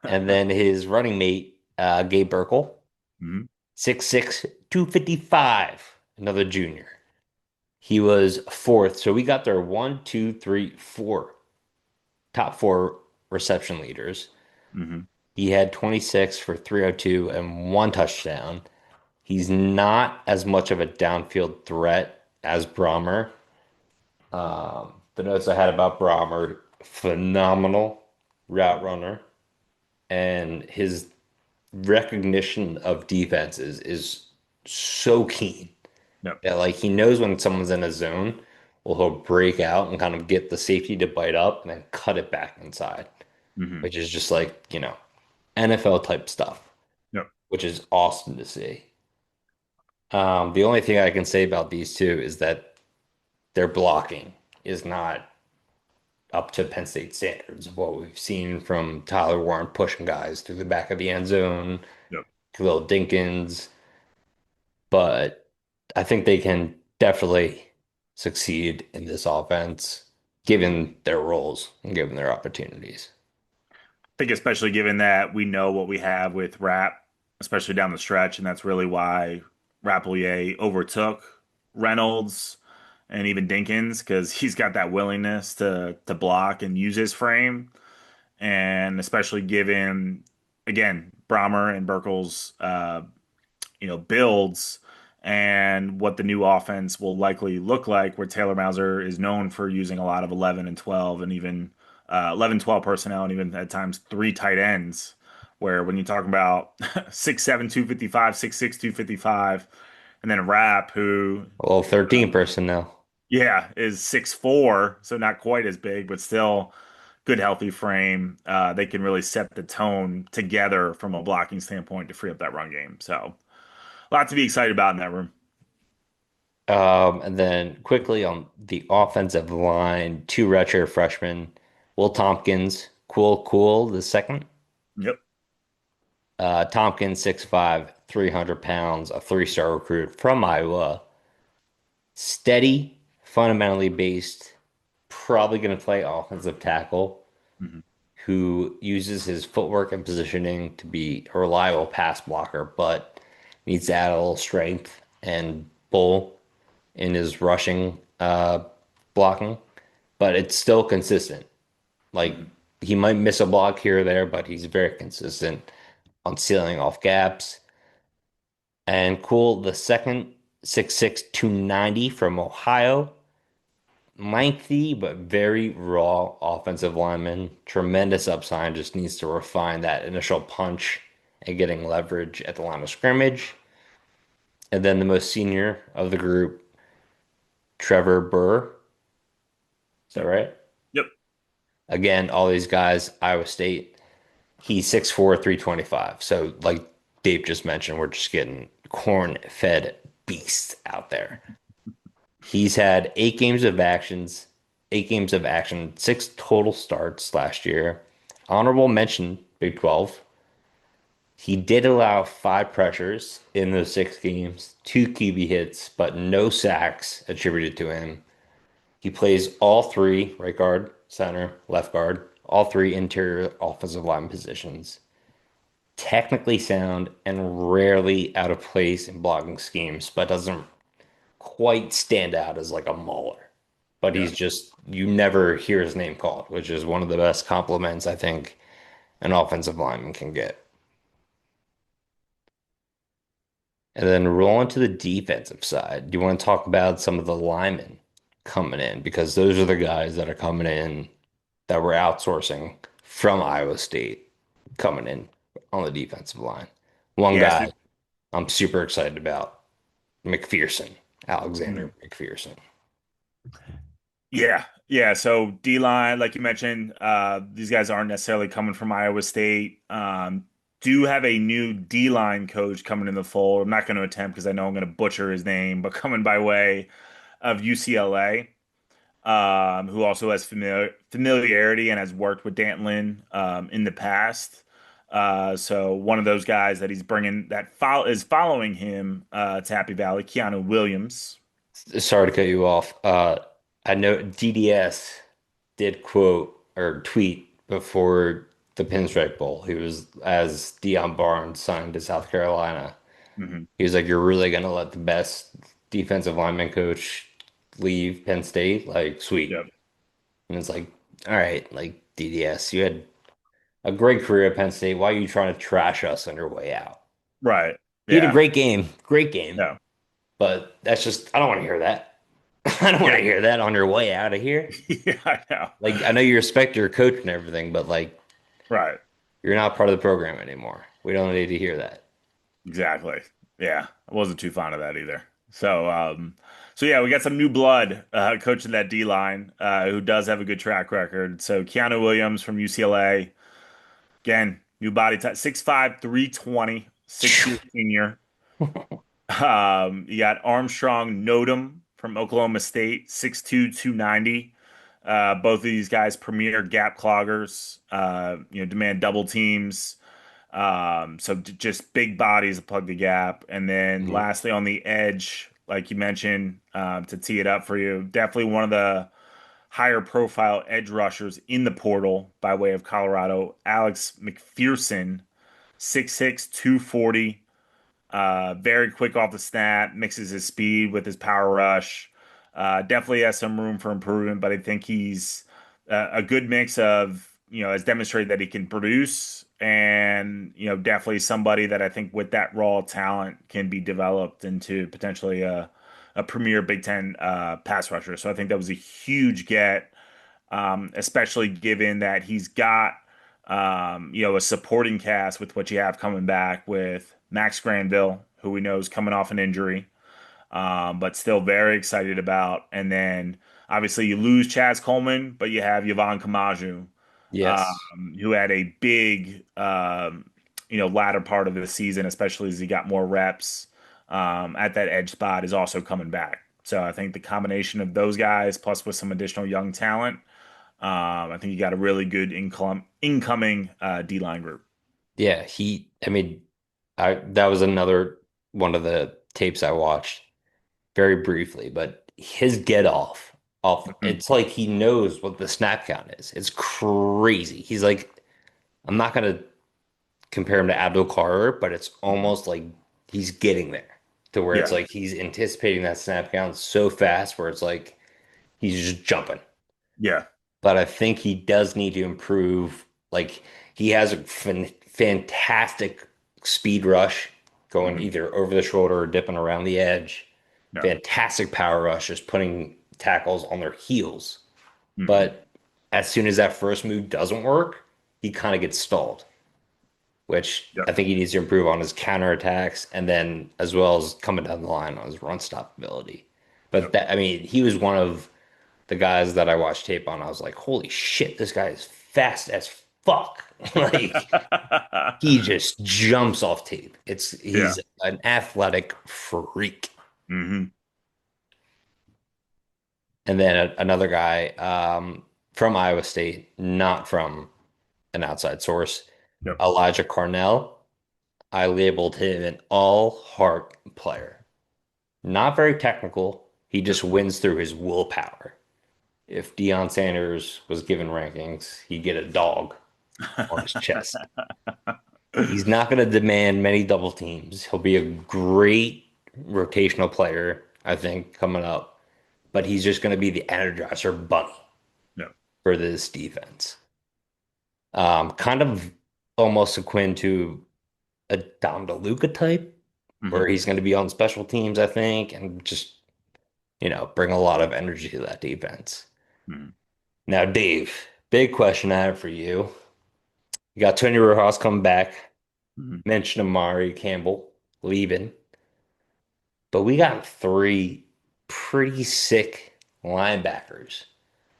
And then his running mate, Gabe Burkle, Hmm. 6'6", 255, another junior. He was fourth. So we got their one, two, three, four top four reception leaders. Hmm. He had 26 for 302 and one touchdown. He's not as much of a downfield threat as Brahmer. The notes I had about Brahmer, phenomenal route runner, and his recognition of defenses is so keen Yep. that like he knows when someone's in a zone, well, he'll break out and kind of get the safety to bite up and then cut it back inside, Hmm. which is just like, NFL type stuff, Yep. which is awesome to see. The only thing I can say about these two is that their blocking is not up to Penn State standards of what we've seen from Tyler Warren pushing guys through the back of the end zone, Yep. Khalil Dinkins, but I think they can definitely succeed in this offense given their roles and given their opportunities. Think especially given that we know what we have with Rap, especially down the stretch, and that's really why Rapelier overtook Reynolds and even Dinkins because he's got that willingness to block and use his frame, and especially given again Brahmer and Burkle's builds and what the new offense will likely look like, where Taylor Mauser is known for using a lot of 11 and 12 and even 11, 12 personnel and even at times three tight ends. Where when you talk about 6'7", 255, 6'6", 255, and then Rap, who, Well, 13 personnel. yeah, is 6'4", so not quite as big, but still good, healthy frame. They can really set the tone together from a blocking standpoint to free up that run game. So, a lot to be excited about in that room. And then quickly on the offensive line, two redshirt freshmen, Will Tompkins, Cool, the second. Yep. Tompkins, 6'5", 300 pounds, a three-star recruit from Iowa. Steady, fundamentally based, probably going to play offensive tackle, Hmm. who uses his footwork and positioning to be a reliable pass blocker, but needs to add a little strength and pull in his rushing blocking. But it's still consistent. Like Hmm. he might miss a block here or there, but he's very consistent on sealing off gaps. And cool, the second 6'6", 290 from Ohio. Lengthy but very raw offensive lineman. Tremendous upside. Just needs to refine that initial punch and getting leverage at the line of scrimmage. And then the most senior of the group, Trevor Burr. Is that right? Yep. Again, all these guys, Iowa State. He's 6'4", 325. So, like Dave just mentioned, we're just getting corn-fed beasts out there. He's had 8 games of action, 6 total starts last year. Honorable mention, Big 12. He did allow 5 pressures in those 6 games, 2 QB hits, but no sacks attributed to him. He plays all three, right guard, center, left guard, all three interior offensive line positions. Technically sound and rarely out of place in blocking schemes, but doesn't quite stand out as like a mauler. But Yeah. he's just, you never hear his name called, which is one of the best compliments I think an offensive lineman can get. And then roll into the defensive side. Do you want to talk about some of the linemen coming in? Because those are the guys that are coming in that we're outsourcing from Iowa State coming in on the defensive line. One Yeah. So, guy I'm super excited about, McPherson, mhm. Alexander McPherson. Yeah. Yeah. So D line, like you mentioned, these guys aren't necessarily coming from Iowa State. Do have a new D line coach coming in the fold. I'm not going to attempt because I know I'm going to butcher his name, but coming by way of UCLA, who also has familiarity and has worked with D'Anton Lynn in the past. So one of those guys that he's bringing that is following him to Happy Valley, Keanu Williams. Sorry to cut you off. I know DDS did quote or tweet before the Pinstripe Bowl. He was as Deion Barnes signed to South Carolina. Hmm. He was like, "You're really gonna let the best defensive lineman coach leave Penn State? Like, sweet." Yep. And it's like, all right, like DDS, you had a great career at Penn State. Why are you trying to trash us on your way out? Right. He had a Yeah. great game, Yeah. but that's just I don't want to hear that. I don't want Yeah. to hear that on your way out of here. Yeah, I know. Like I know you respect your coach and everything, but like Right. you're not part of the program anymore. We don't need to hear that. Exactly. Yeah. I wasn't too fond of that either. So yeah, we got some new blood coaching that D line who does have a good track record. So Keanu Williams from UCLA, again, new body type, 6'5", 320, 6-year senior. You got Armstrong Nodum from Oklahoma State, 6'2", 290. Both of these guys, premier gap cloggers, demand double teams. Just big bodies to plug the gap. And then Mhm. lastly, on the edge, like you mentioned, to tee it up for you, definitely one of the higher profile edge rushers in the portal by way of Colorado, Alex McPherson, 6'6", 240. Very quick off the snap, mixes his speed with his power rush. Definitely has some room for improvement, but I think he's a good mix of, has demonstrated that he can produce and, definitely somebody that I think with that raw talent can be developed into potentially a premier Big Ten pass rusher. So I think that was a huge get, especially given that he's got a supporting cast with what you have coming back with Max Granville, who we know is coming off an injury, but still very excited about. And then obviously you lose Chaz Coleman, but you have Yvonne Kamaju, Yes. who had a big, latter part of the season, especially as he got more reps at that edge spot, is also coming back. So I think the combination of those guys, plus with some additional young talent, I think you got a really good incoming D-line group. Yeah, I mean, that was another one of the tapes I watched very briefly, but his Mhm. it's like he knows what the snap count is. It's crazy. He's like, I'm not gonna compare him to Abdul Carter, but it's Mhm. almost like he's getting there to where it's Yeah, like he's anticipating that snap count so fast where it's like he's just jumping. yeah. But I think he does need to improve. Like he has a fantastic speed rush going Hmm. either over the shoulder or dipping around the edge. Yeah. Fantastic power rush, just putting tackles on their heels. Hmm. But as soon as that first move doesn't work, he kind of gets stalled, which Yep. I think he needs to improve on his counterattacks and then as well as coming down the line on his run stop ability. But Yep. that, I mean, he was one of the guys that I watched tape on. I was like, holy shit, this guy is fast as fuck. Like he just jumps off tape. Yeah. He's an athletic freak. Hmm. And then another guy from Iowa State, not from an outside source, Yep. Elijah Carnell. I labeled him an all heart player. Not very technical. He Yep. just wins through his willpower. If Deion Sanders was given rankings, he'd get a dog on his chest. He's not going to demand many double teams. He'll be a great rotational player, I think, coming up, but he's just going to be the energizer bunny Yep. for this defense. Kind of almost akin to a Dom DeLuca type, where Hmm. he's going to be on special teams, I think, and just, bring a lot of energy to that defense. Hmm. Now, Dave, big question I have for you. You got Tony Rojas coming back, Hmm. mentioned Amari Campbell leaving, but we got three pretty sick linebackers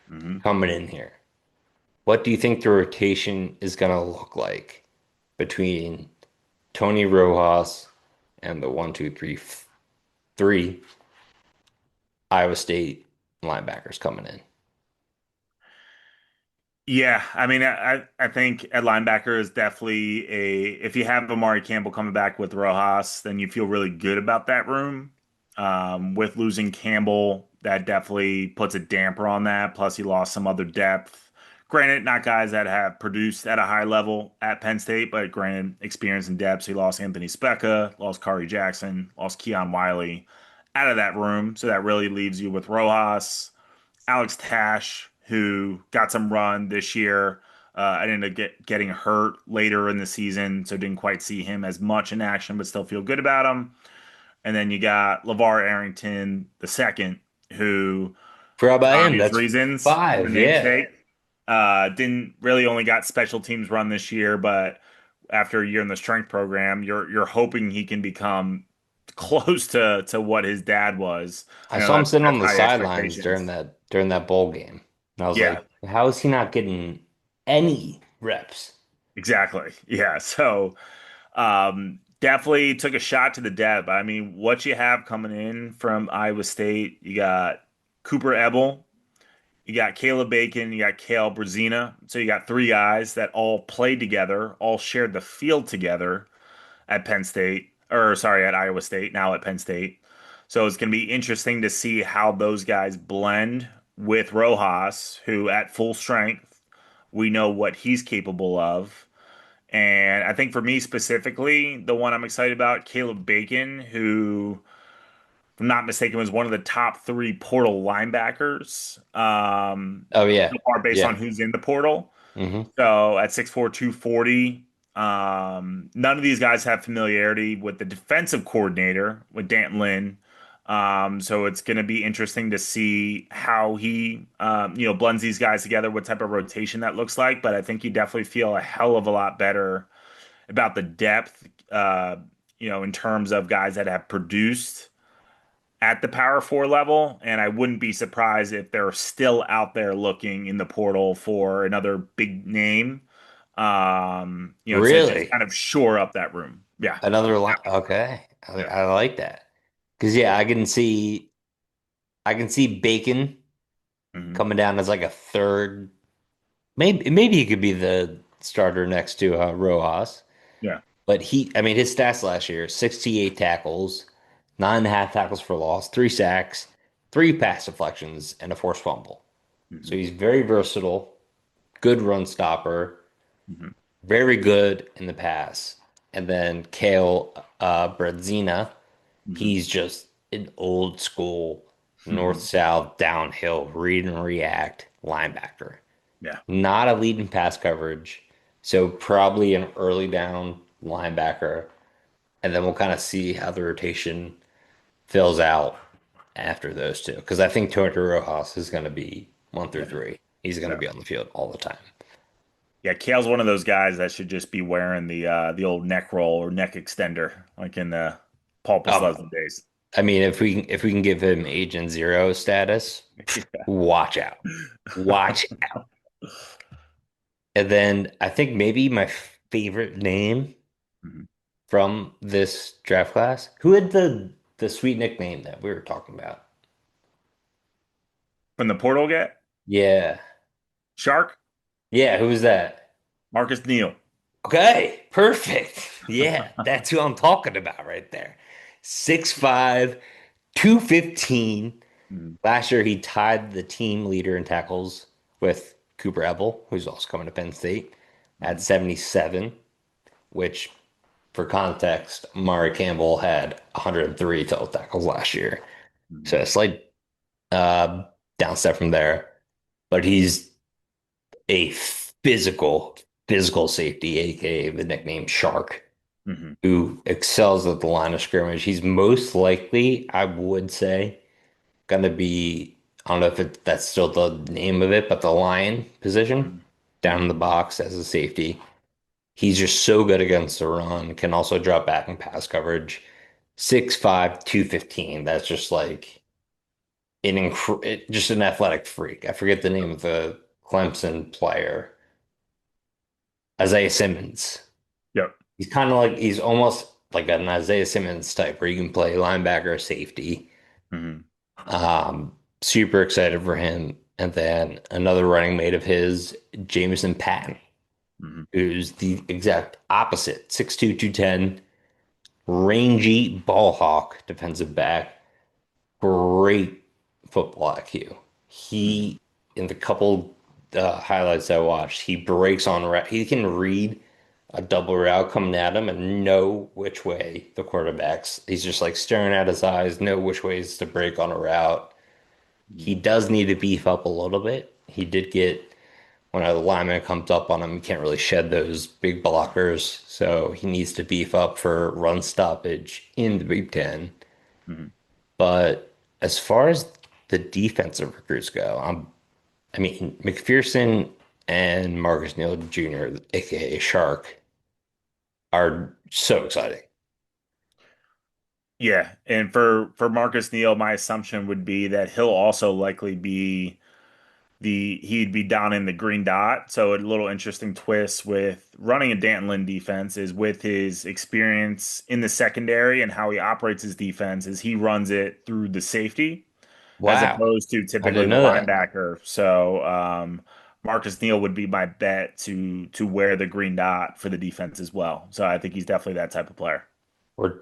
Hmm. coming in here. What do you think the rotation is going to look like between Tony Rojas and the one, two, three Iowa State linebackers coming in? Yeah, I mean, I think at linebacker is definitely if you have Amari Campbell coming back with Rojas, then you feel really good about that room. With losing Campbell, that definitely puts a damper on that. Plus, he lost some other depth. Granted, not guys that have produced at a high level at Penn State, but granted, experience and depth. So he lost Anthony Specca, lost Kari Jackson, lost Keon Wiley out of that room. So that really leaves you with Rojas. Alex Tash, who got some run this year. I ended up getting hurt later in the season, so didn't quite see him as much in action, but still feel good about him. And then you got LeVar Arrington the second, who, Forgot for about him. obvious That's reasons, the five. Yeah. namesake, didn't really only got special teams run this year, but after a year in the strength program, you're hoping he can become close to what his dad was. I I know saw him sitting that's on the high sidelines expectations. during that bowl game. And I was Yeah, like, how is he not getting any reps? exactly. Yeah. So definitely took a shot to the depth. I mean, what you have coming in from Iowa State, you got Cooper Ebel, you got Caleb Bacon, you got Kale Brazina. So you got three guys that all played together, all shared the field together at Penn State, or sorry, at Iowa State, now at Penn State. So it's going to be interesting to see how those guys blend with Rojas, who at full strength, we know what he's capable of. And I think for me specifically, the one I'm excited about, Caleb Bacon, who, if I'm not mistaken, was one of the top three portal linebackers, Oh yeah. so far based on Yeah. who's in the portal. Hmm. So at 6'4", 240, none of these guys have familiarity with the defensive coordinator, with D'Anton Lynn. So it's going to be interesting to see how he, blends these guys together, what type of rotation that looks like. But I think you definitely feel a hell of a lot better about the depth, in terms of guys that have produced at the Power Four level. And I wouldn't be surprised if they're still out there looking in the portal for another big name, to just Really? kind of shore up that room. Yeah. Another line. Okay. Yeah. I like that. Because yeah, I can see Bacon Hmm. coming down as like a third. maybe he could be the starter next to Rojas. Yeah. But I mean, his stats last year: 68 tackles, 9.5 tackles for loss, 3 sacks, 3 pass deflections, and a forced fumble. So Hmm. he's very versatile, good run stopper, Hmm. very good in the pass. And then Kale Bredzina, Hmm. he's just an old school Hmm. north-south downhill read and react linebacker. Yeah. Not a lead in pass coverage, so probably an early down linebacker. And then we'll kind of see how the rotation fills out after those two. Because I think Tony Rojas is going to be one through Yeah. three. He's going to Yeah. be on the field all the time. Yeah. Kale's one of those guys that should just be wearing the old neck roll or neck extender, like in the Paul Um, Posluszny days. I mean, if we can give him Agent Zero status, watch out, watch out. And then I think maybe my favorite name Mhm. from this draft class, who had the sweet nickname that we were talking about? From the portal get Yeah, Shark, yeah, who was that? Marcus Neal. Okay, perfect. Yeah, that's who I'm talking about right there. 6'5", 215. Mhm. Last year, he tied the team leader in tackles with Cooper Ebel, who's also coming to Penn State, at Mhm. 77, which, for context, Mari Campbell had 103 total tackles last year. So Mhm. a slight uh, down step from there. But he's a physical safety, aka the nickname Shark, Mhm. who excels at the line of scrimmage. He's most likely, I would say, going to be, I don't know if that's still the name of it, but the lion position Mhm. down in Mhm. the box as a safety. He's just so good against the run, can also drop back in pass coverage. 6'5", 215. That's just like just an athletic freak. I forget the name of the Clemson player. Isaiah Simmons. Yep. He's almost like an Isaiah Simmons type where you can play linebacker or safety. Mhm. Super excited for him. And then another running mate of his, Jameson Patton, Mhm. who's the exact opposite. 6'2", 210, rangy ball hawk defensive back, great football IQ. Mhm. He, in the couple highlights I watched, he breaks on route. He can read a double route coming at him and know which way the quarterback's. He's just like staring at his eyes, know which ways to break on a route. Mhm. He does need to beef up a little bit. He did get when a lineman comes up on him, he can't really shed those big blockers, so he needs to beef up for run stoppage in the Big Ten. Mhm. But as far as the defensive recruits go, I mean, McPherson and Marcus Neal Jr., aka Shark, are so exciting. Yeah, and for Marcus Neal, my assumption would be that he'll also likely be he'd be down in the green dot. So a little interesting twist with running a D'Anton Lynn defense is with his experience in the secondary and how he operates his defense is he runs it through the safety as Wow, opposed to I typically didn't the know that. linebacker. So Marcus Neal would be my bet to wear the green dot for the defense as well. So I think he's definitely that type of player. We're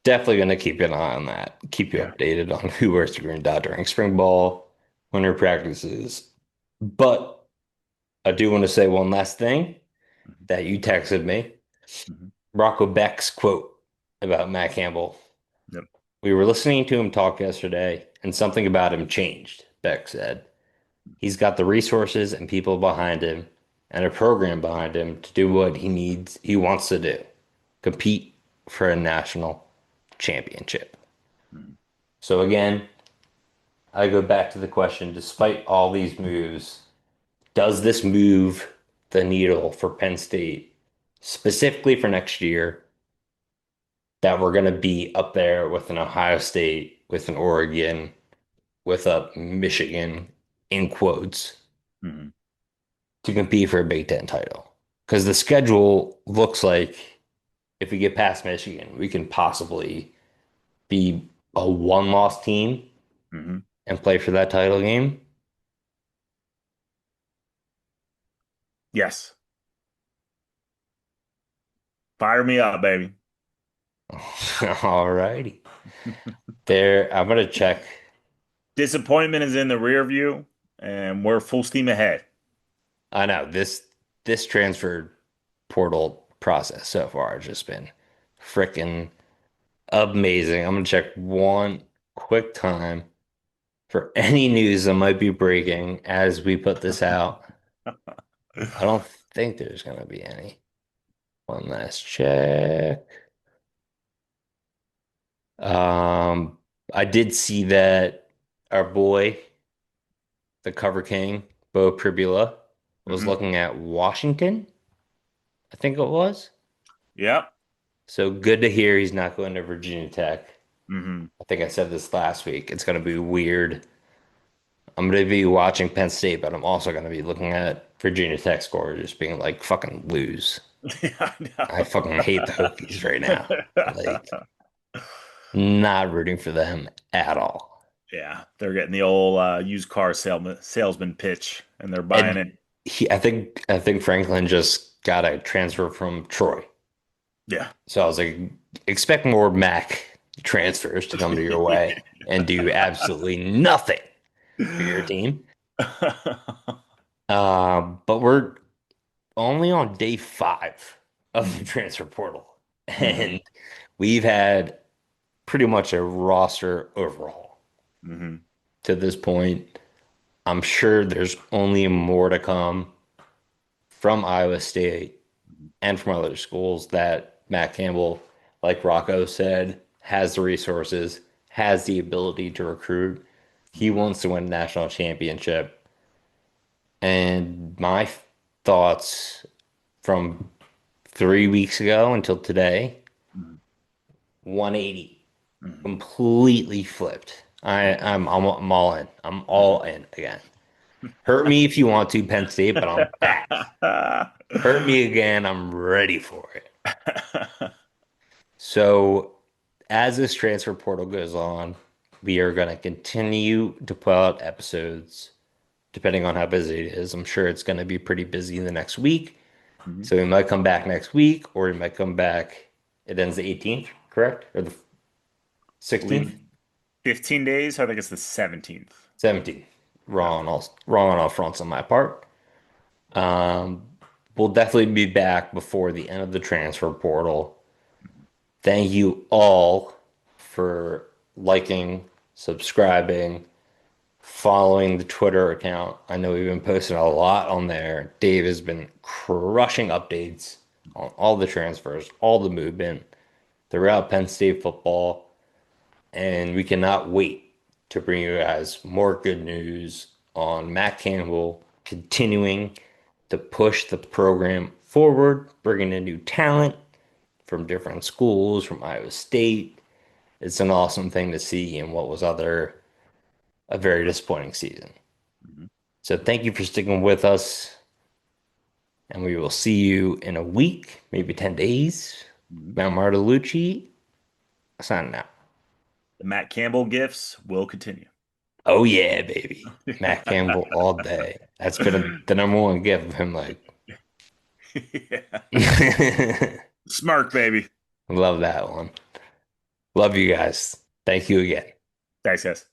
definitely going to keep an eye on that. Keep you Yeah. updated on who wears the green dot during spring ball, winter practices. But I do want to say one last thing Mhm. that you texted me. Mhm. Rocco Becht's quote about Matt Campbell. Yep. We were listening to him talk yesterday, and something about him changed, Beck said. He's got the resources and people behind him and a program behind him to do what he wants to do, compete for a national championship. Mhm. So again, I go back to the question, despite all these moves, does this move the needle for Penn State, specifically for next year, that we're going to be up there with an Ohio State, with an Oregon, with a Michigan, in quotes, Mhm. to compete for a Big Ten title? Because the schedule looks like if we get past Michigan, we can possibly be a one-loss team Mhm. and play for that title game. Yes. Fire me up, baby. All righty. There, I'm gonna check. Disappointment is in the rear view, and we're full steam ahead. I know this transfer portal process so far has just been freaking amazing. I'm gonna check one quick time for any news that might be breaking as we put this out. I don't think there's gonna be any. One last check. Um, I did see that our boy, the cover king, Bo Pribula, was Hmm. looking at Washington, I think it was. Yep. So good to hear he's not going to Virginia Tech. Hmm. I think I said this last week. It's going to be weird. I'm going to be watching Penn State, but I'm also going to be looking at Virginia Tech score, just being like, fucking lose. Yeah, I I fucking hate the Hokies right now. Like, not rooting for them at all. Yeah, they're getting the old used car salesman pitch, and they're buying And it. I think Franklin just got a transfer from Troy. Yeah. So I was like, expect more Mac transfers to come to your way and do absolutely nothing for your team. But we're only on day 5 of the Hmm. transfer portal, Hmm. and we've had pretty much a roster overhaul Hmm. to this point. I'm sure there's only more to come from Iowa State and from other schools that Matt Campbell, like Rocco said, has the resources, has the ability to recruit. He Hmm. wants to win a national championship. And my thoughts from 3 weeks ago until today, 180, Hmm. completely flipped. I'm all in. I'm all in again. Hurt me if you want to, Penn State, but I'm back. Hurt me again. I'm ready for it. So, as this transfer portal goes on, we are going to continue to put out episodes depending on how busy it is. I'm sure it's going to be pretty busy in the next week. Hmm. So, we might come back next week or we might come back. It ends the 18th, correct? Or the 16th? Believe 15 days. I think it's the 17th. 17th. Yeah. Wrong on all fronts on my part. Um, we'll definitely be back before the end of the transfer portal. Thank you all for liking, subscribing, following the Twitter account. I know we've been posting a lot on there. Dave has been crushing updates on all the transfers, all the movement throughout Penn State football, and we cannot wait to bring you guys more good news on Matt Campbell continuing to push the program forward, bringing in new talent from different schools, from Iowa State. It's an awesome thing to see in what was a very disappointing season. Mhm. So thank you for sticking with us, and we will see you in a week, maybe 10 days. Mhm. Mount Martellus signing out. The Matt Campbell gifts will continue. Oh yeah, baby. Matt Campbell all day. That's been the number one gift of him. Like, Yeah. love Smirk, baby. that one. Love you guys. Thank you again. Thanks, guys.